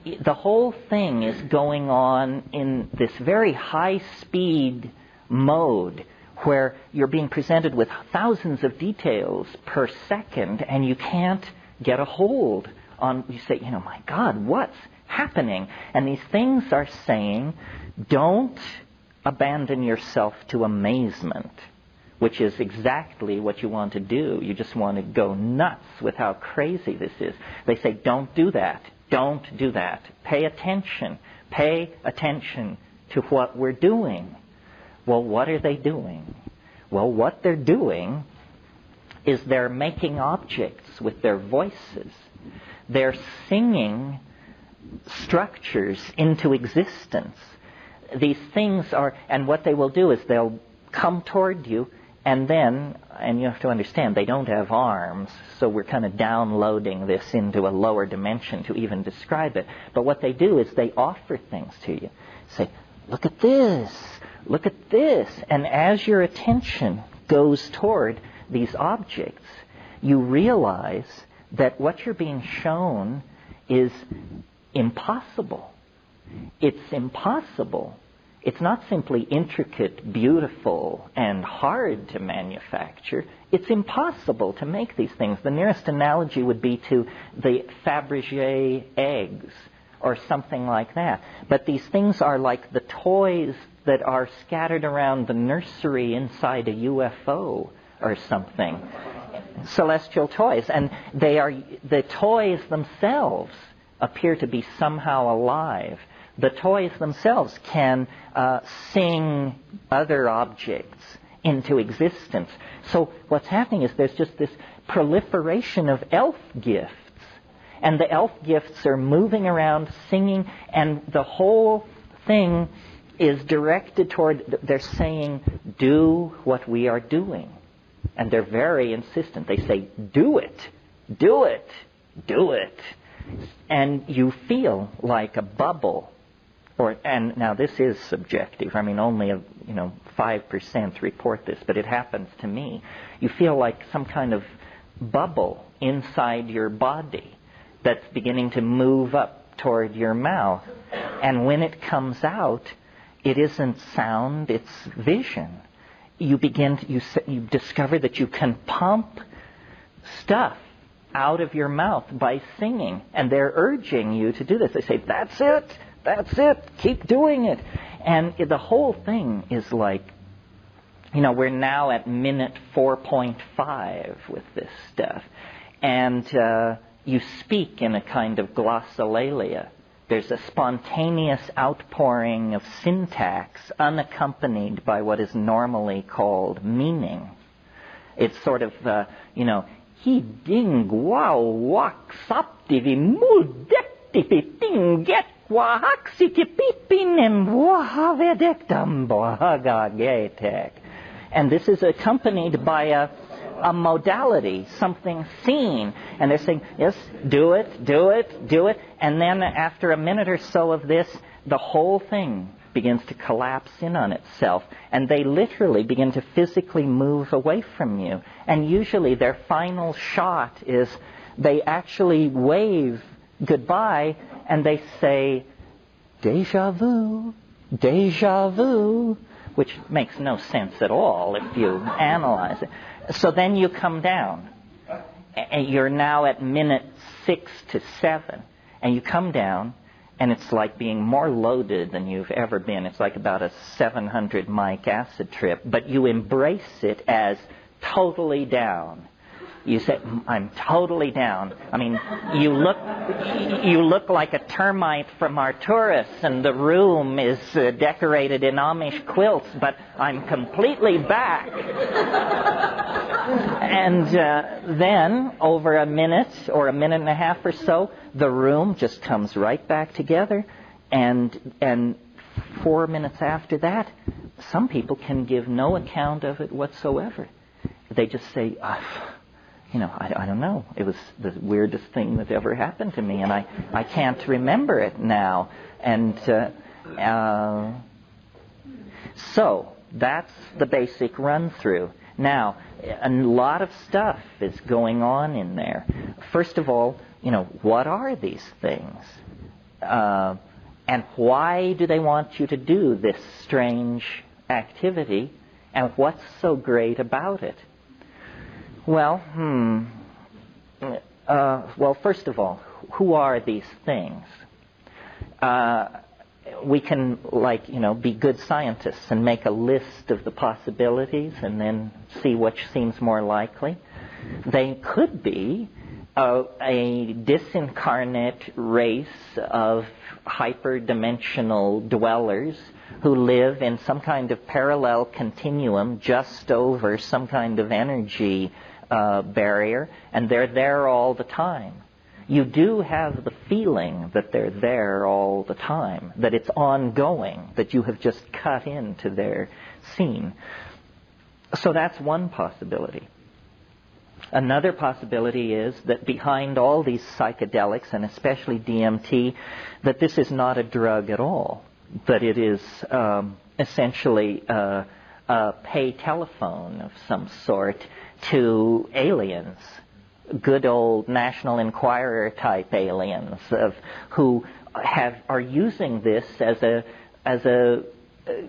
Speaker 2: the whole thing is going on in this very high-speed mode where you're being presented with thousands of details per second, and you can't get a hold on, you say, my God, what's happening? And these things are saying, don't abandon yourself to amazement, which is exactly what you want to do. You just want to go nuts with how crazy this is. They say, don't do that. Don't do that. Pay attention. Pay attention to what we're doing. Well, what are they doing? Well, what they're doing is they're making objects with their voices. They're singing structures into existence. These things are, and what they will do is they'll come toward you, and you have to understand, they don't have arms, so we're kind of downloading this into a lower dimension to even describe it. But what they do is they offer things to you. Say, look at this, look at this. And as your attention goes toward these objects, you realize that what you're being shown is impossible. It's impossible. It's not simply intricate, beautiful, and hard to manufacture. It's impossible to make these things. The nearest analogy would be to the Fabergé eggs or something like that. But these things are like the toys that are scattered around the nursery inside a UFO or something. Celestial toys. And the toys themselves appear to be somehow alive. The toys themselves can sing other objects into existence. So what's happening is there's just this proliferation of elf gifts. And the elf gifts are moving around, singing, and the whole thing is directed toward, they're saying, do what we are doing. And they're very insistent. They say, do it, do it, do it. And you feel like a bubble. And now this is subjective. I mean, only 5% report this, but it happens to me. You feel like some kind of bubble inside your body that's beginning to move up toward your mouth. And when it comes out, it isn't sound, it's vision. You discover that you can pump stuff out of your mouth by singing. And they're urging you to do this. They say, that's it. That's it. Keep doing it. And the whole thing is like, we're now at minute 4.5 with this stuff. And you speak in a kind of glossolalia. There's a spontaneous outpouring of syntax unaccompanied by what is normally called meaning. It's sort of, he ding wow wak saptivi mudektivi tinget wahaksiki pipinen wahavedektam bohagagetek. And this is accompanied by a modality, something seen. And they're saying, yes, do it, do it, do it. And then after a minute or so of this, the whole thing begins to collapse in on itself. And they literally begin to physically move away from you. And usually their final shot is they actually wave goodbye and they say, déjà vu, déjà vu, which makes no sense at all if you analyze it. So then you come down. And you're now at minute 6 to 7. And you come down, and it's like being more loaded than you've ever been. It's like about a 700 mic acid trip. But you embrace it as totally down. You say, I'm totally down. I mean, you look like a termite from Arcturus, and the room is decorated in Amish quilts, but I'm completely back. And then, over a minute or a minute and a half or so, the room just comes right back together. And 4 minutes after that, some people can give no account of it whatsoever. They just say, I don't know. It was the weirdest thing that ever happened to me, and I can't remember it now. And so that's the basic run-through. Now, a lot of stuff is going on in there. First of all, what are these things? And why do they want you to do this strange activity? And what's so great about it? Well, well, first of all, who are these things? We can, be good scientists and make a list of the possibilities and then see which seems more likely. They could be a disincarnate race of hyperdimensional dwellers who live in some kind of parallel continuum just over some kind of energy barrier, and they're there all the time. You do have the feeling that they're there all the time, that it's ongoing, that you have just cut into their scene. So that's one possibility. Another possibility is that behind all these psychedelics, and especially DMT, that this is not a drug at all, that it is essentially a pay telephone of some sort to aliens, good old National Enquirer type aliens who are using this as a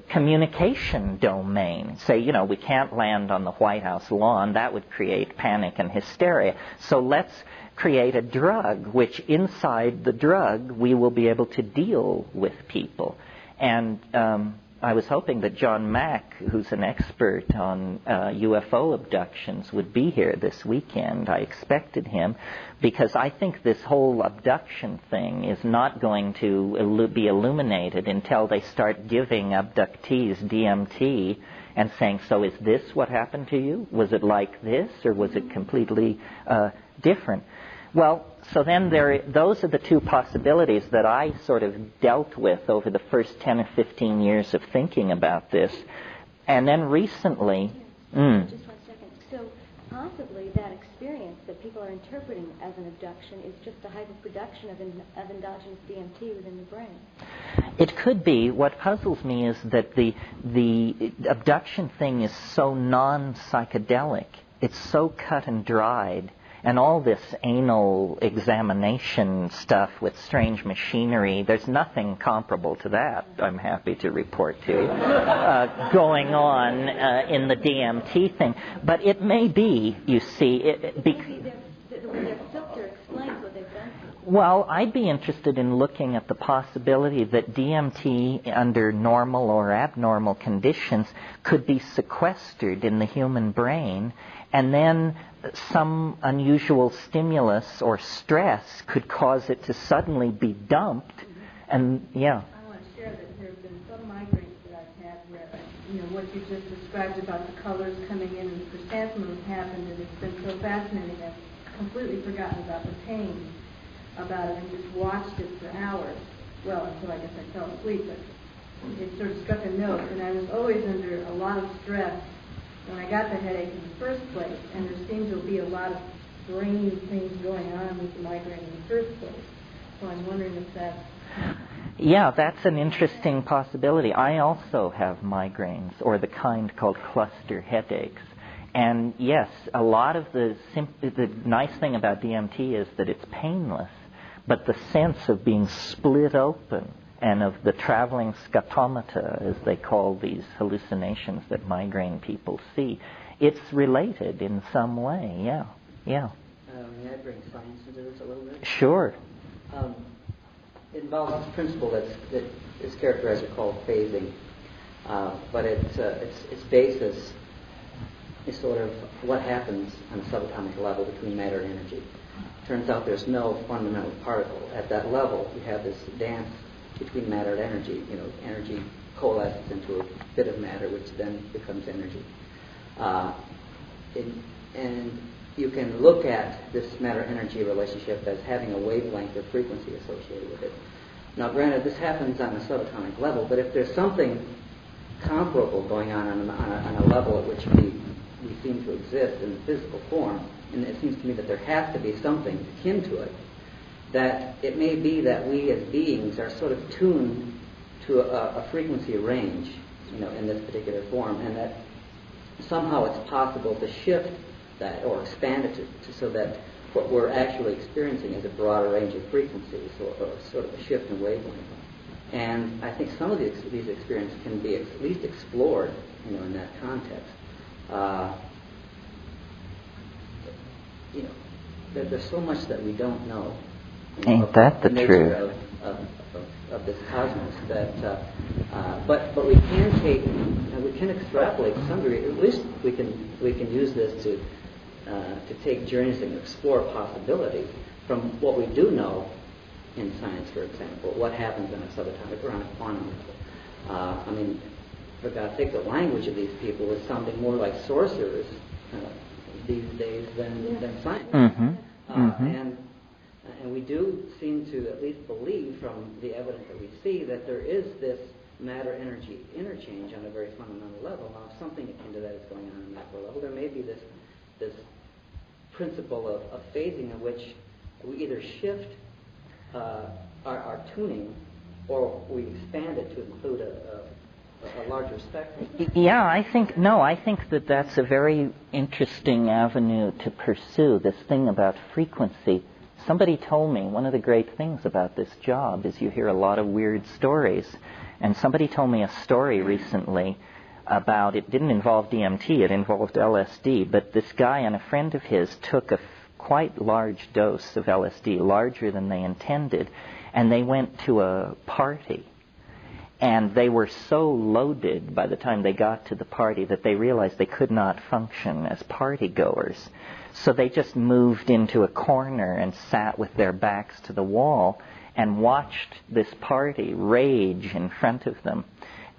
Speaker 2: communication domain. Say, we can't land on the White House lawn. That would create panic and hysteria. So let's create a drug, which inside the drug we will be able to deal with people. And I was hoping that John Mack, who's an expert on UFO abductions, would be here this weekend. I expected him because I think this whole abduction thing is not going to be illuminated until they start giving abductees DMT and saying, so is this what happened to you? Was it like this, or was it completely different? Well, so then those are the two possibilities that I sort of dealt with over the first 10 or 15 years of thinking about this. And then recently...
Speaker 8: Just 1 second. So possibly that experience that people are interpreting as an abduction is just a hyperproduction of endogenous DMT within the brain.
Speaker 2: It could be. What puzzles me is that the abduction thing is so non-psychedelic. It's so cut and dried. And all this anal examination stuff with strange machinery, there's nothing comparable to that, I'm happy to report to you, going on in the DMT thing. But it may be, you see...
Speaker 8: Their filter explains what they've done.
Speaker 2: Well, I'd be interested in looking at the possibility that DMT, under normal or abnormal conditions, could be sequestered in the human brain, and then some unusual stimulus or stress could cause it to suddenly be dumped. And
Speaker 9: I want to share that there have been some migraines that I've had where, what you just described about the colors coming in and the chrysanthemums happened, and it's been so fascinating. I've completely forgotten about the pain about it and just watched it for hours. Well, until I guess I fell asleep, but it sort of struck a note, and I was always under a lot of stress when I got the headache in the first place, and there seemed to be a lot of brain things going on with the migraine in the first place. So I'm wondering if that's...
Speaker 2: Yeah, that's an interesting possibility. I also have migraines, or the kind called cluster headaches. And yes, a lot of the nice thing about DMT is that it's painless, but the sense of being split open and of the traveling scotomata, as they call these hallucinations that migraine people see, it's related in some way, yeah.
Speaker 6: May I bring science into this a little bit?
Speaker 2: Sure.
Speaker 6: It involves a principle that is characterized or called phasing, but its basis is sort of what happens on a subatomic level between matter and energy. Turns out there's no fundamental particle. At that level, you have this dance between matter and energy. Energy coalesces into a bit of matter, which then becomes energy. And you can look at this matter-energy relationship as having a wavelength or frequency associated with it. Now, granted, this happens on a subatomic level, but if there's something comparable going on a level at which we seem to exist in the physical form, and it seems to me that there has to be something akin to it, that it may be that we as beings are sort of tuned to a frequency range, in this particular form, and that somehow it's possible to shift that or expand it so that what we're actually experiencing is a broader range of frequencies, or sort of a shift in wavelength. And I think some of these experiences can be at least explored, in that context. There's so much that we don't know.
Speaker 2: Ain't that the truth?
Speaker 6: Of this cosmos but we can take, we can extrapolate to some degree. At least we can use this to take journeys and explore possibilities from what we do know in science, for example. What happens in a subatomic or on a quantum level? For God's sake, the language of these people is sounding more like sorcerers these days than science. And we do seem to at least believe from the evidence that we see that there is this matter-energy interchange on a very fundamental level. Now, if something akin to that is going on a macro level, there may be this principle of phasing in which we either shift our tuning or we expand it to include a larger spectrum.
Speaker 2: Yeah, I think that that's a very interesting avenue to pursue, this thing about frequency. Somebody told me one of the great things about this job is you hear a lot of weird stories. And somebody told me a story recently about, it didn't involve DMT, it involved LSD, but this guy and a friend of his took a quite large dose of LSD, larger than they intended, and they went to a party. And they were so loaded by the time they got to the party that they realized they could not function as party goers. So they just moved into a corner and sat with their backs to the wall and watched this party rage in front of them.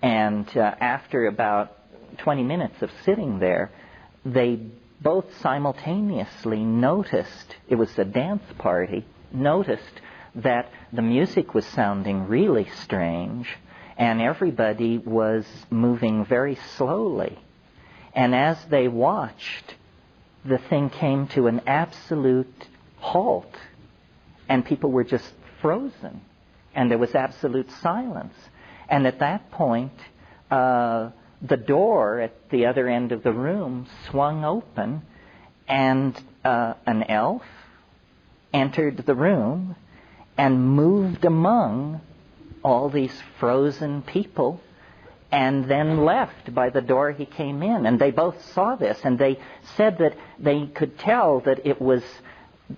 Speaker 2: And after about 20 minutes of sitting there, they both simultaneously noticed, it was a dance party, noticed that the music was sounding really strange and everybody was moving very slowly. And as they watched, the thing came to an absolute halt, and people were just frozen, and there was absolute silence. And at that point, the door at the other end of the room swung open, and an elf entered the room and moved among all these frozen people, and then left by the door he came in. And they both saw this, and they said that they could tell that it was,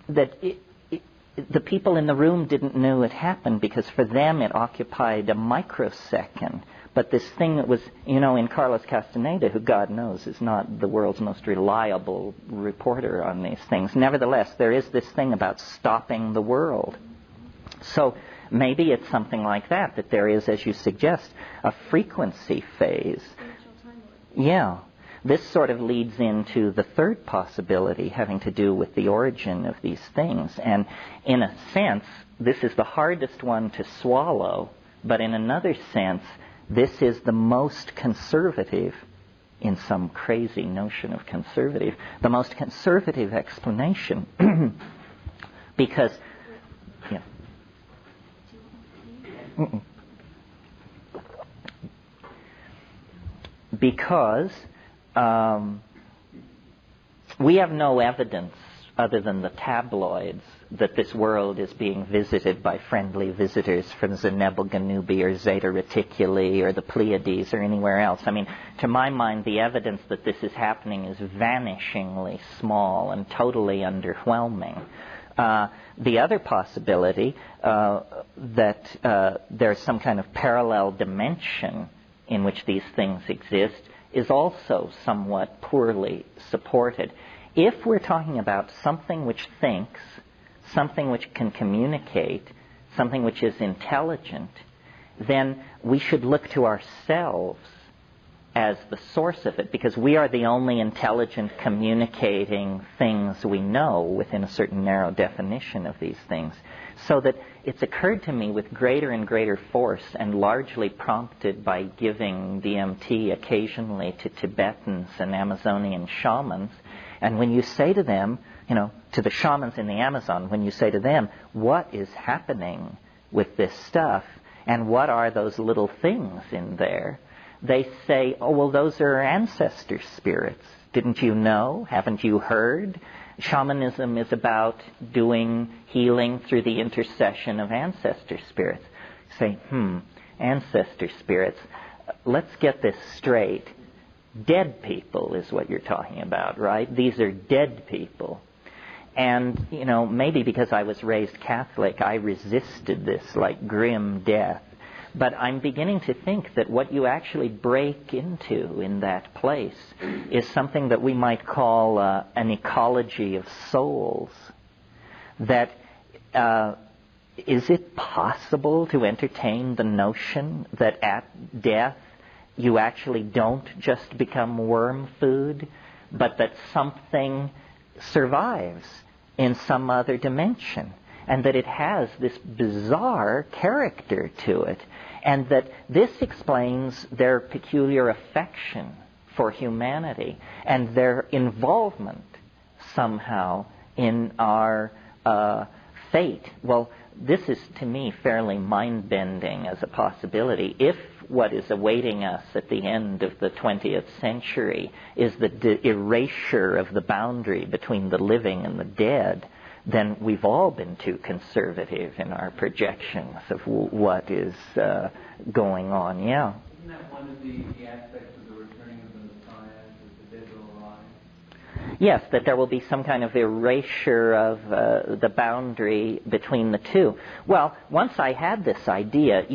Speaker 2: the people in the room didn't know it happened, because for them it occupied a microsecond. But this thing that was, in Carlos Castaneda, who God knows is not the world's most reliable reporter on these things, nevertheless, there is this thing about stopping the world. So maybe it's something like that there is, as you suggest, a frequency phase. Yeah. This sort of leads into the third possibility having to do with the origin of these things. And in a sense, this is the hardest one to swallow, but in another sense, this is the most conservative, in some crazy notion of conservative, the most conservative explanation. Because, yeah. Because we have no evidence other than the tabloids that this world is being visited by friendly visitors from Zenebel-Ganubi or Zeta Reticuli or the Pleiades or anywhere else. I mean, to my mind, the evidence that this is happening is vanishingly small and totally underwhelming. The other possibility that there's some kind of parallel dimension in which these things exist is also somewhat poorly supported. If we're talking about something which thinks, something which can communicate, something which is intelligent, then we should look to ourselves as the source of it, because we are the only intelligent communicating things we know within a certain narrow definition of these things. So that it's occurred to me with greater and greater force, and largely prompted by giving DMT occasionally to Tibetans and Amazonian shamans. And when you say to them, to the shamans in the Amazon, when you say to them, what is happening with this stuff, and what are those little things in there? They say, oh, well, those are ancestor spirits. Didn't you know? Haven't you heard? Shamanism is about doing healing through the intercession of ancestor spirits. Say, ancestor spirits, let's get this straight. Dead people is what you're talking about, right? These are dead people. And, maybe because I was raised Catholic, I resisted this like grim death. But I'm beginning to think that what you actually break into in that place is something that we might call an ecology of souls. That is it possible to entertain the notion that at death you actually don't just become worm food, but that something survives in some other dimension, and that it has this bizarre character to it, and that this explains their peculiar affection for humanity and their involvement somehow in our fate. Well, this is, to me, fairly mind-bending as a possibility. If what is awaiting us at the end of the 20th century is the erasure of the boundary between the living and the dead, then we've all been too conservative in our projections of what is going on. Yeah.
Speaker 5: Isn't that one of the aspects of the returning of the Messiah, is the digital line?
Speaker 2: Yes, that there will be some kind of erasure of the boundary between the two. Well, once I had this idea,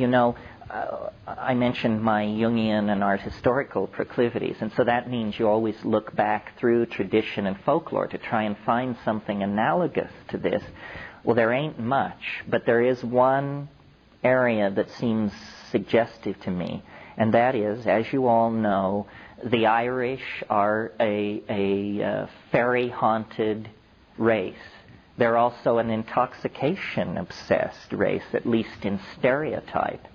Speaker 2: I mentioned my Jungian and art historical proclivities, and so that means you always look back through tradition and folklore to try and find something analogous to this. Well, there ain't much, but there is one area that seems suggestive to me, and that is, as you all know, the Irish are a fairy-haunted race. They're also an intoxication-obsessed race, at least in stereotype.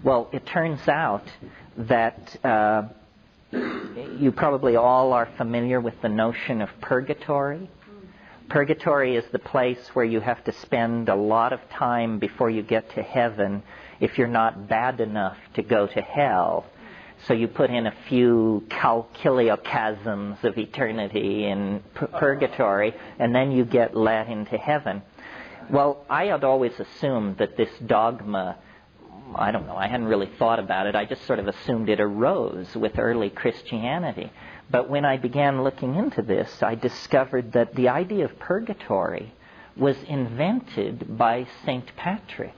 Speaker 2: Well, it turns out that you probably all are familiar with the notion of purgatory. Purgatory is the place where you have to spend a lot of time before you get to heaven if you're not bad enough to go to hell. So you put in a few calchiliocasms of eternity in purgatory, and then you get let into heaven. Well, I had always assumed that this dogma, I don't know, I hadn't really thought about it. I just sort of assumed it arose with early Christianity. But when I began looking into this, I discovered that the idea of purgatory was invented by St. Patrick.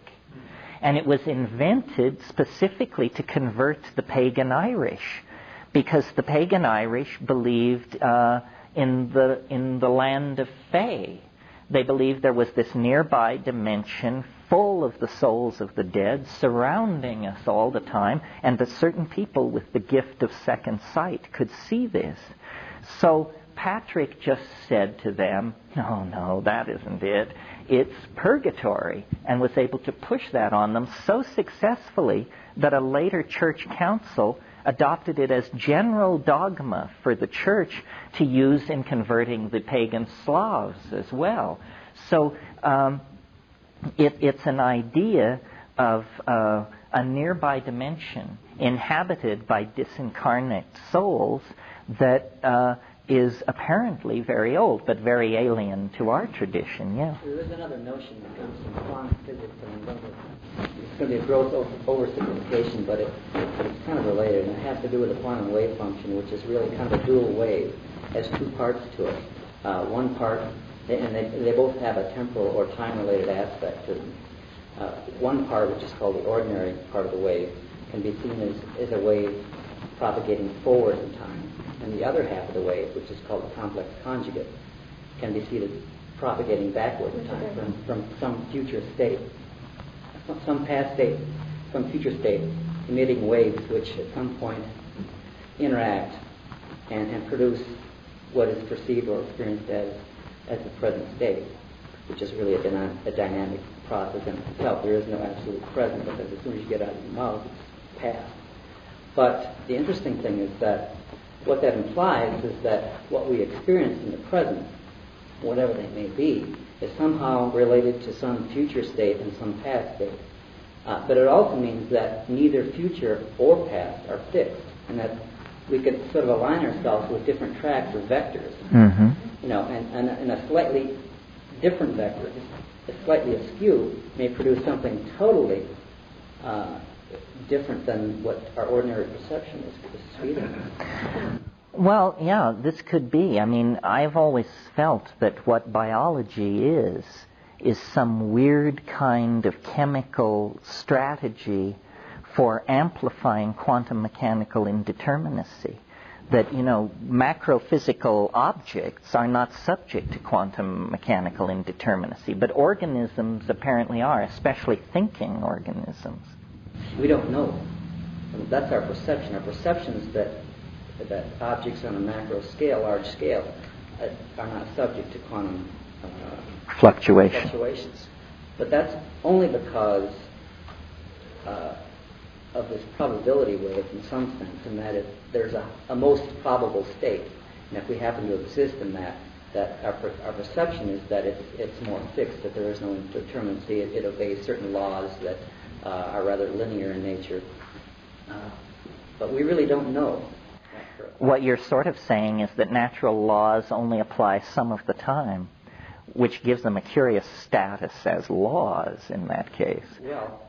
Speaker 2: And it was invented specifically to convert the pagan Irish, because the pagan Irish believed in the land of Fae. They believed there was this nearby dimension full of the souls of the dead surrounding us all the time, and that certain people with the gift of second sight could see this. So Patrick just said to them, no, that isn't it. It's purgatory, and was able to push that on them so successfully that a later church council adopted it as general dogma for the church to use in converting the pagan Slavs as well. So it's an idea of a nearby dimension inhabited by disincarnate souls that is apparently very old, but very alien to our tradition, yeah.
Speaker 6: There is another notion that comes from quantum physics, and it's going to be a gross oversimplification, but it's kind of related, and it has to do with the quantum wave function, which is really kind of a dual wave. It has two parts to it. One part, and they both have a temporal or time-related aspect to them. One part, which is called the ordinary part of the wave, can be seen as a wave propagating forward in time. And the other half of the wave, which is called the complex conjugate, can be seen as propagating backward in time from some future state, some past state, some future state, emitting waves which at some point interact and produce what is perceived or experienced as the present state, which is really a dynamic process in itself. There is no absolute present, because as soon as you get out of your mouth, it's past. But the interesting thing is that what that implies is that what we experience in the present, whatever they may be, is somehow related to some future state and some past state. But it also means that neither future or past are fixed, and that we could sort of align ourselves with different tracks or vectors.
Speaker 2: Mm-hmm.
Speaker 6: and a slightly different vector, slightly askew, may produce something totally different than what our ordinary perception is feeding.
Speaker 2: Well, yeah, this could be. I mean, I've always felt that what biology is some weird kind of chemical strategy for amplifying quantum mechanical indeterminacy. That, macrophysical objects are not subject to quantum mechanical indeterminacy, but organisms apparently are, especially thinking organisms.
Speaker 6: We don't know. That's our perception. Our perception is that objects on a macro scale, large scale, are not subject to quantum fluctuations. But that's only because of this probability wave in some sense, in that there's a most probable state. And if we happen to exist in that our perception is that it's more fixed, that there is no indeterminacy, it obeys certain laws that are rather linear in nature. But we really don't know.
Speaker 2: What you're sort of saying is that natural laws only apply some of the time, which gives them a curious status as laws in that case.
Speaker 6: Well,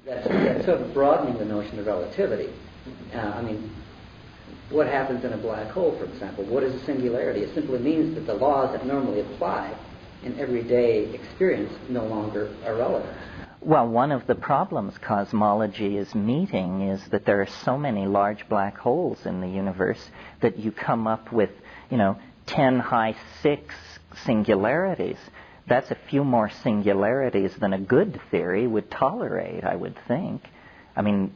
Speaker 6: that's sort of broadening the notion of relativity. What happens in a black hole, for example? What is a singularity? It simply means that the laws that normally apply in everyday experience no longer are relevant.
Speaker 2: Well, one of the problems cosmology is meeting is that there are so many large black holes in the universe that you come up with, 10 high 6 singularities. That's a few more singularities than a good theory would tolerate, I would think. I mean,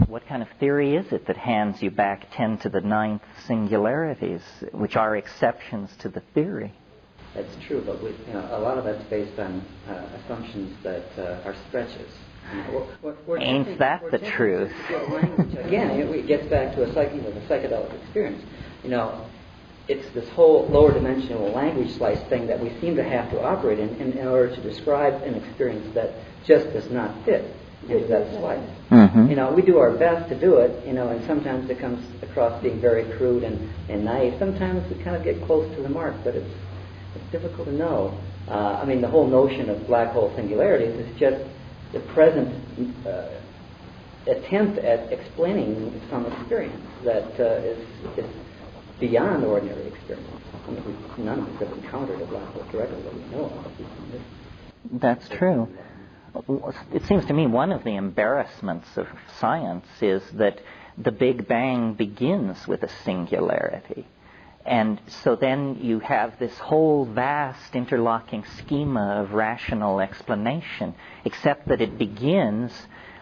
Speaker 2: what kind of theory is it that hands you back 10 to the 9th singularities, which are exceptions to the theory?
Speaker 6: That's true, but a lot of that's based on assumptions that are stretches.
Speaker 2: Ain't that the truth?
Speaker 6: Again, it gets back to a psychedelic experience. It's this whole lower dimensional language slice thing that we seem to have to operate in order to describe an experience that just does not fit into that slice.
Speaker 2: Mm-hmm.
Speaker 6: We do our best to do it, and sometimes it comes across being very crude and naive. Sometimes we kind of get close to the mark, but it's difficult to know. The whole notion of black hole singularities is just the present attempt at explaining some experience that is beyond ordinary experience. None of us have encountered a black hole directly that we know of.
Speaker 2: That's true. It seems to me one of the embarrassments of science is that the Big Bang begins with a singularity. And so then you have this whole vast interlocking schema of rational explanation, except that it begins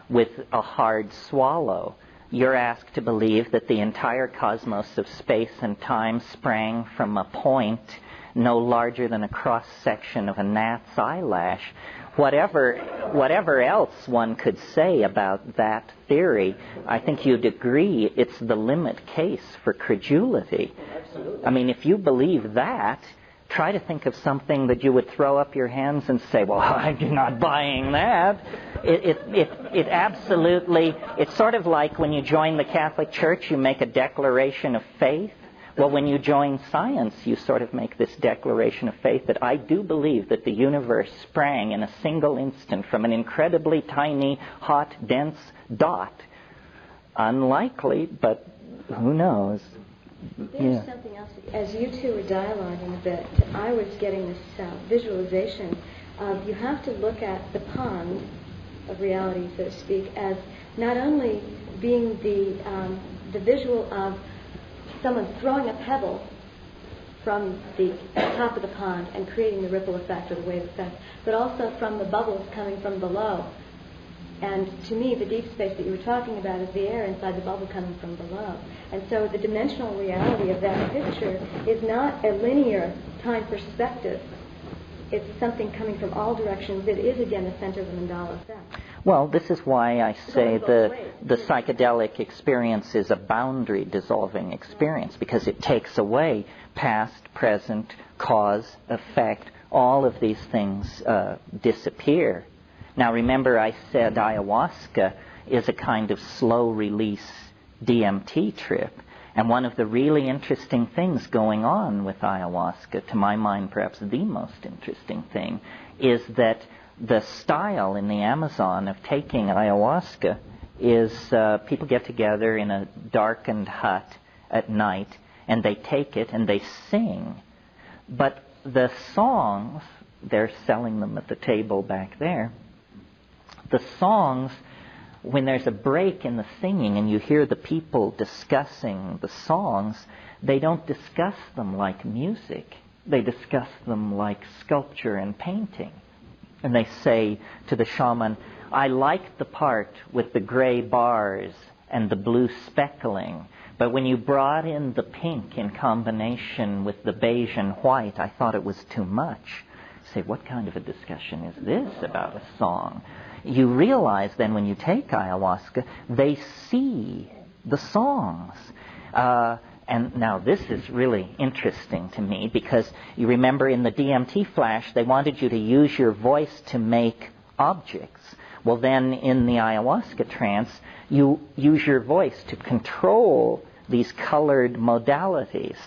Speaker 2: with a hard swallow. You're asked to believe that the entire cosmos of space and time sprang from a point no larger than a cross-section of a gnat's eyelash. Whatever else one could say about that theory, I think you'd agree it's the limit case for credulity.
Speaker 6: Absolutely.
Speaker 2: If you believe that, try to think of something that you would throw up your hands and say, well, I'm not buying that. It absolutely, it's sort of like when you join the Catholic Church, you make a declaration of faith. Well, when you join science, you sort of make this declaration of faith that I do believe that the universe sprang in a single instant from an incredibly tiny, hot, dense dot. Unlikely, but who knows?
Speaker 8: There's something else. As you two were dialoguing a bit, I was getting this visualization of you have to look at the pond of reality, so to speak, as not only being the visual of someone throwing a pebble from the top of the pond and creating the ripple effect or the wave effect, but also from the bubbles coming from below. And to me, the deep space that you were talking about is the air inside the bubble coming from below. And so the dimensional reality of that picture is not a linear time perspective. It's something coming from all directions. It is, again, the center of the mandala effect.
Speaker 2: Well, this is why I say the psychedelic experience is a boundary-dissolving experience, because it takes away past, present, cause, effect. All of these things disappear. Now, remember I said ayahuasca is a kind of slow-release DMT trip. And one of the really interesting things going on with ayahuasca, to my mind perhaps the most interesting thing, is that the style in the Amazon of taking ayahuasca is people get together in a darkened hut at night, and they take it and they sing. But the songs, they're selling them at the table back there, the songs, when there's a break in the singing and you hear the people discussing the songs, they don't discuss them like music. They discuss them like sculpture and painting. And they say to the shaman, I liked the part with the gray bars and the blue speckling, but when you brought in the pink in combination with the beige and white, I thought it was too much. You say, what kind of a discussion is this about a song? You realize then when you take ayahuasca, they see the songs. And now this is really interesting to me because you remember in the DMT flash, they wanted you to use your voice to make objects. Well, then in the ayahuasca trance, you use your voice to control these colored modalities.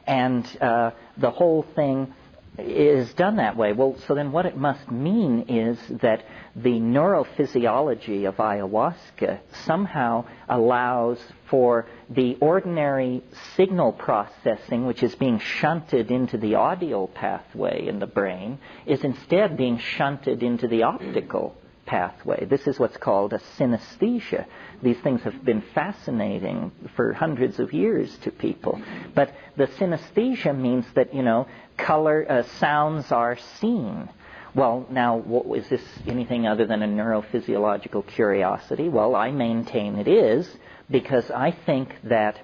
Speaker 2: And the whole thing is done that way. Well, so then what it must mean is that the neurophysiology of ayahuasca somehow allows for the ordinary signal processing, which is being shunted into the audio pathway in the brain, is instead being shunted into the optical pathway. This is what's called a synesthesia. These things have been fascinating for hundreds of years to people. But the synesthesia means that, color, sounds are seen. Well, now, is this anything other than a neurophysiological curiosity? Well, I maintain it is, because I think that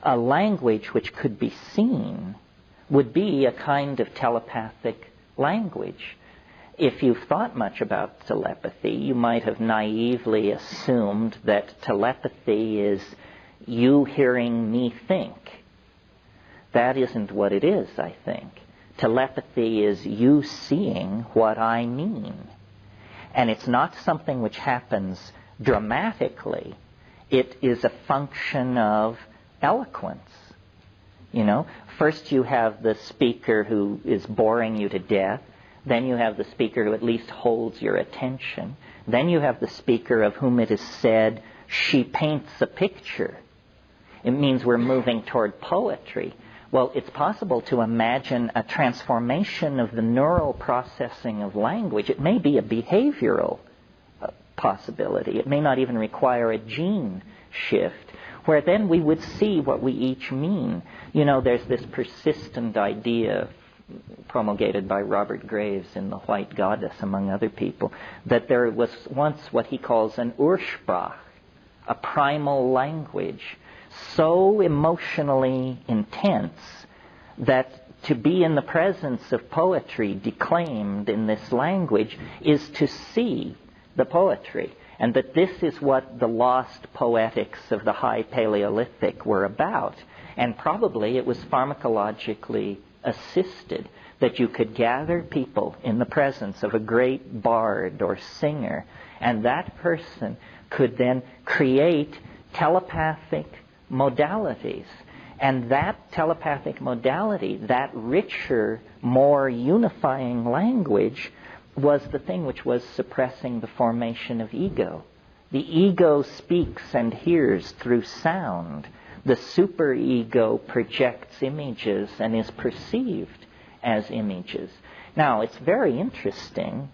Speaker 2: a language which could be seen would be a kind of telepathic language. If you've thought much about telepathy, you might have naively assumed that telepathy is you hearing me think. That isn't what it is, I think. Telepathy is you seeing what I mean. And it's not something which happens dramatically. It is a function of eloquence. First you have the speaker who is boring you to death. Then you have the speaker who at least holds your attention. Then you have the speaker of whom it is said, she paints a picture. It means we're moving toward poetry. Well, it's possible to imagine a transformation of the neural processing of language. It may be a behavioral possibility. It may not even require a gene shift, where then we would see what we each mean. There's this persistent idea promulgated by Robert Graves in The White Goddess, among other people, that there was once what he calls an Ursprach, a primal language, so emotionally intense that to be in the presence of poetry declaimed in this language is to see the poetry, and that this is what the lost poetics of the High Paleolithic were about. And probably it was pharmacologically assisted, that you could gather people in the presence of a great bard or singer, and that person could then create telepathic modalities. And that telepathic modality, that richer, more unifying language, was the thing which was suppressing the formation of ego. The ego speaks and hears through sound. The superego projects images and is perceived as images. Now, it's very interesting,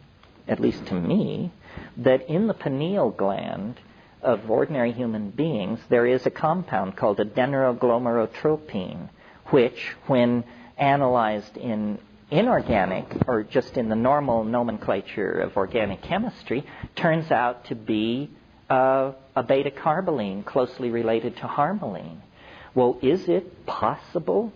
Speaker 2: at least to me, that in the pineal gland of ordinary human beings, there is a compound called adenoglomerotropine, which, when analyzed in inorganic, or just in the normal nomenclature of organic chemistry, turns out to be a beta-carboline closely related to harmaline. Well, is it possible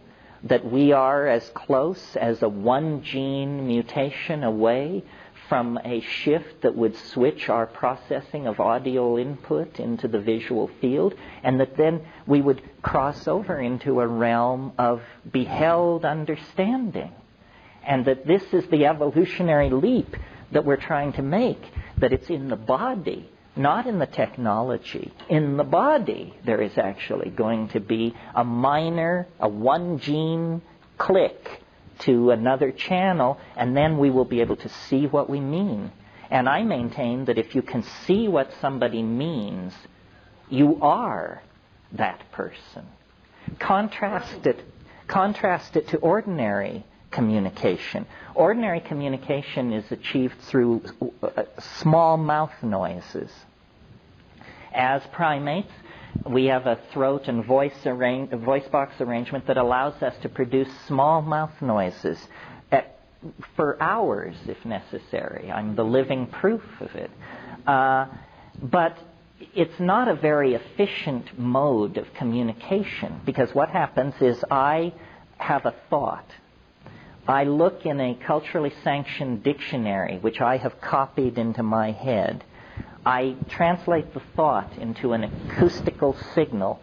Speaker 2: that we are as close as a one-gene mutation away from a shift that would switch our processing of audio input into the visual field, and that then we would cross over into a realm of beheld understanding? And that this is the evolutionary leap that we're trying to make, that it's in the body not in the technology. In the body, there is actually going to be a one gene click to another channel, and then we will be able to see what we mean. And I maintain that if you can see what somebody means, you are that person. Contrast it to ordinary communication. Ordinary communication is achieved through small mouth noises. As primates, we have a throat and voice box arrangement that allows us to produce small mouth noises for hours, if necessary. I'm the living proof of it. But it's not a very efficient mode of communication, because what happens is I have a thought. I look in a culturally sanctioned dictionary, which I have copied into my head. I translate the thought into an acoustical signal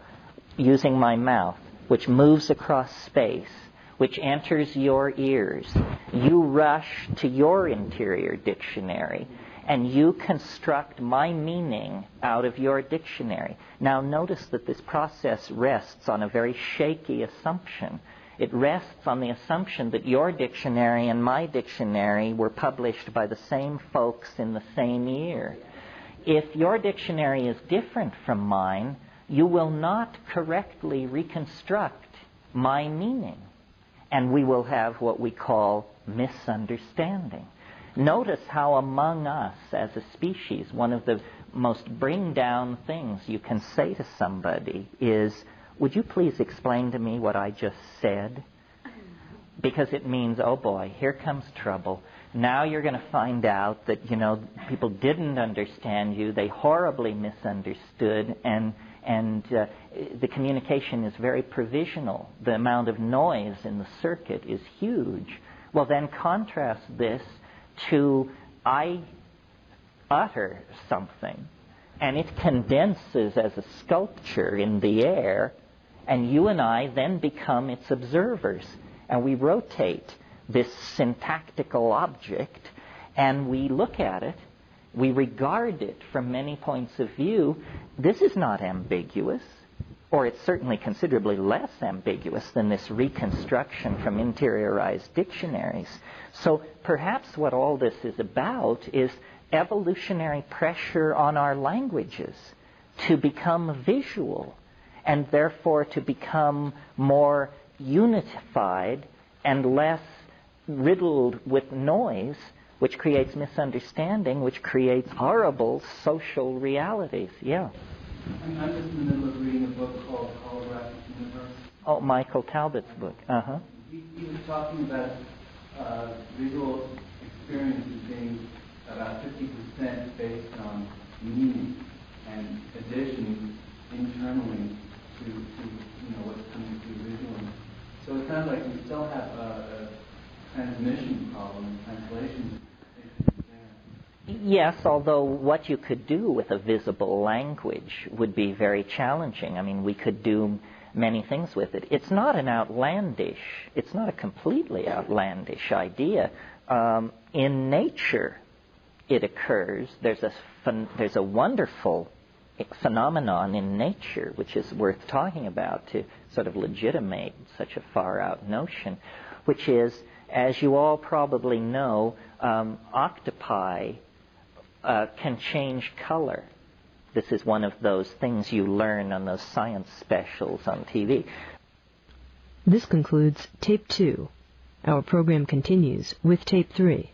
Speaker 2: using my mouth, which moves across space, which enters your ears. You rush to your interior dictionary, and you construct my meaning out of your dictionary. Now notice that this process rests on a very shaky assumption. It rests on the assumption that your dictionary and my dictionary were published by the same folks in the same year. If your dictionary is different from mine, you will not correctly reconstruct my meaning. And we will have what we call misunderstanding. Notice how among us as a species, one of the most bring-down things you can say to somebody is, would you please explain to me what I just said? Because it means, oh boy, here comes trouble. Now you're going to find out that, people didn't understand you, they horribly misunderstood, and the communication is very provisional. The amount of noise in the circuit is huge. Well, then contrast this to I utter something, and it condenses as a sculpture in the air, and you and I then become its observers. And we rotate this syntactical object, and we look at it, we regard it from many points of view. This is not ambiguous, or it's certainly considerably less ambiguous than this reconstruction from interiorized dictionaries. So perhaps what all this is about is evolutionary pressure on our languages to become visual, and therefore to become more unified and less riddled with noise, which creates misunderstanding, which creates horrible social realities. Yeah.
Speaker 5: I'm just in the middle of reading a book called Holographic Universe.
Speaker 2: Oh, Michael Talbot's book. Uh-huh.
Speaker 5: He was talking about visual experiences being about 50% based on meaning and additions internally to what's coming through visually. So it sounds like we still have a transmission problem, translation issue there.
Speaker 2: Yes, although what you could do with a visible language would be very challenging. I mean, we could do many things with it. It's not a completely outlandish idea. In nature, it occurs. There's a wonderful phenomenon in nature which is worth talking about to sort of legitimate such a far-out notion, which is, as you all probably know, octopi can change color. This is one of those things you learn on those science specials on TV.
Speaker 1: This concludes Tape 2. Our program continues with Tape 3.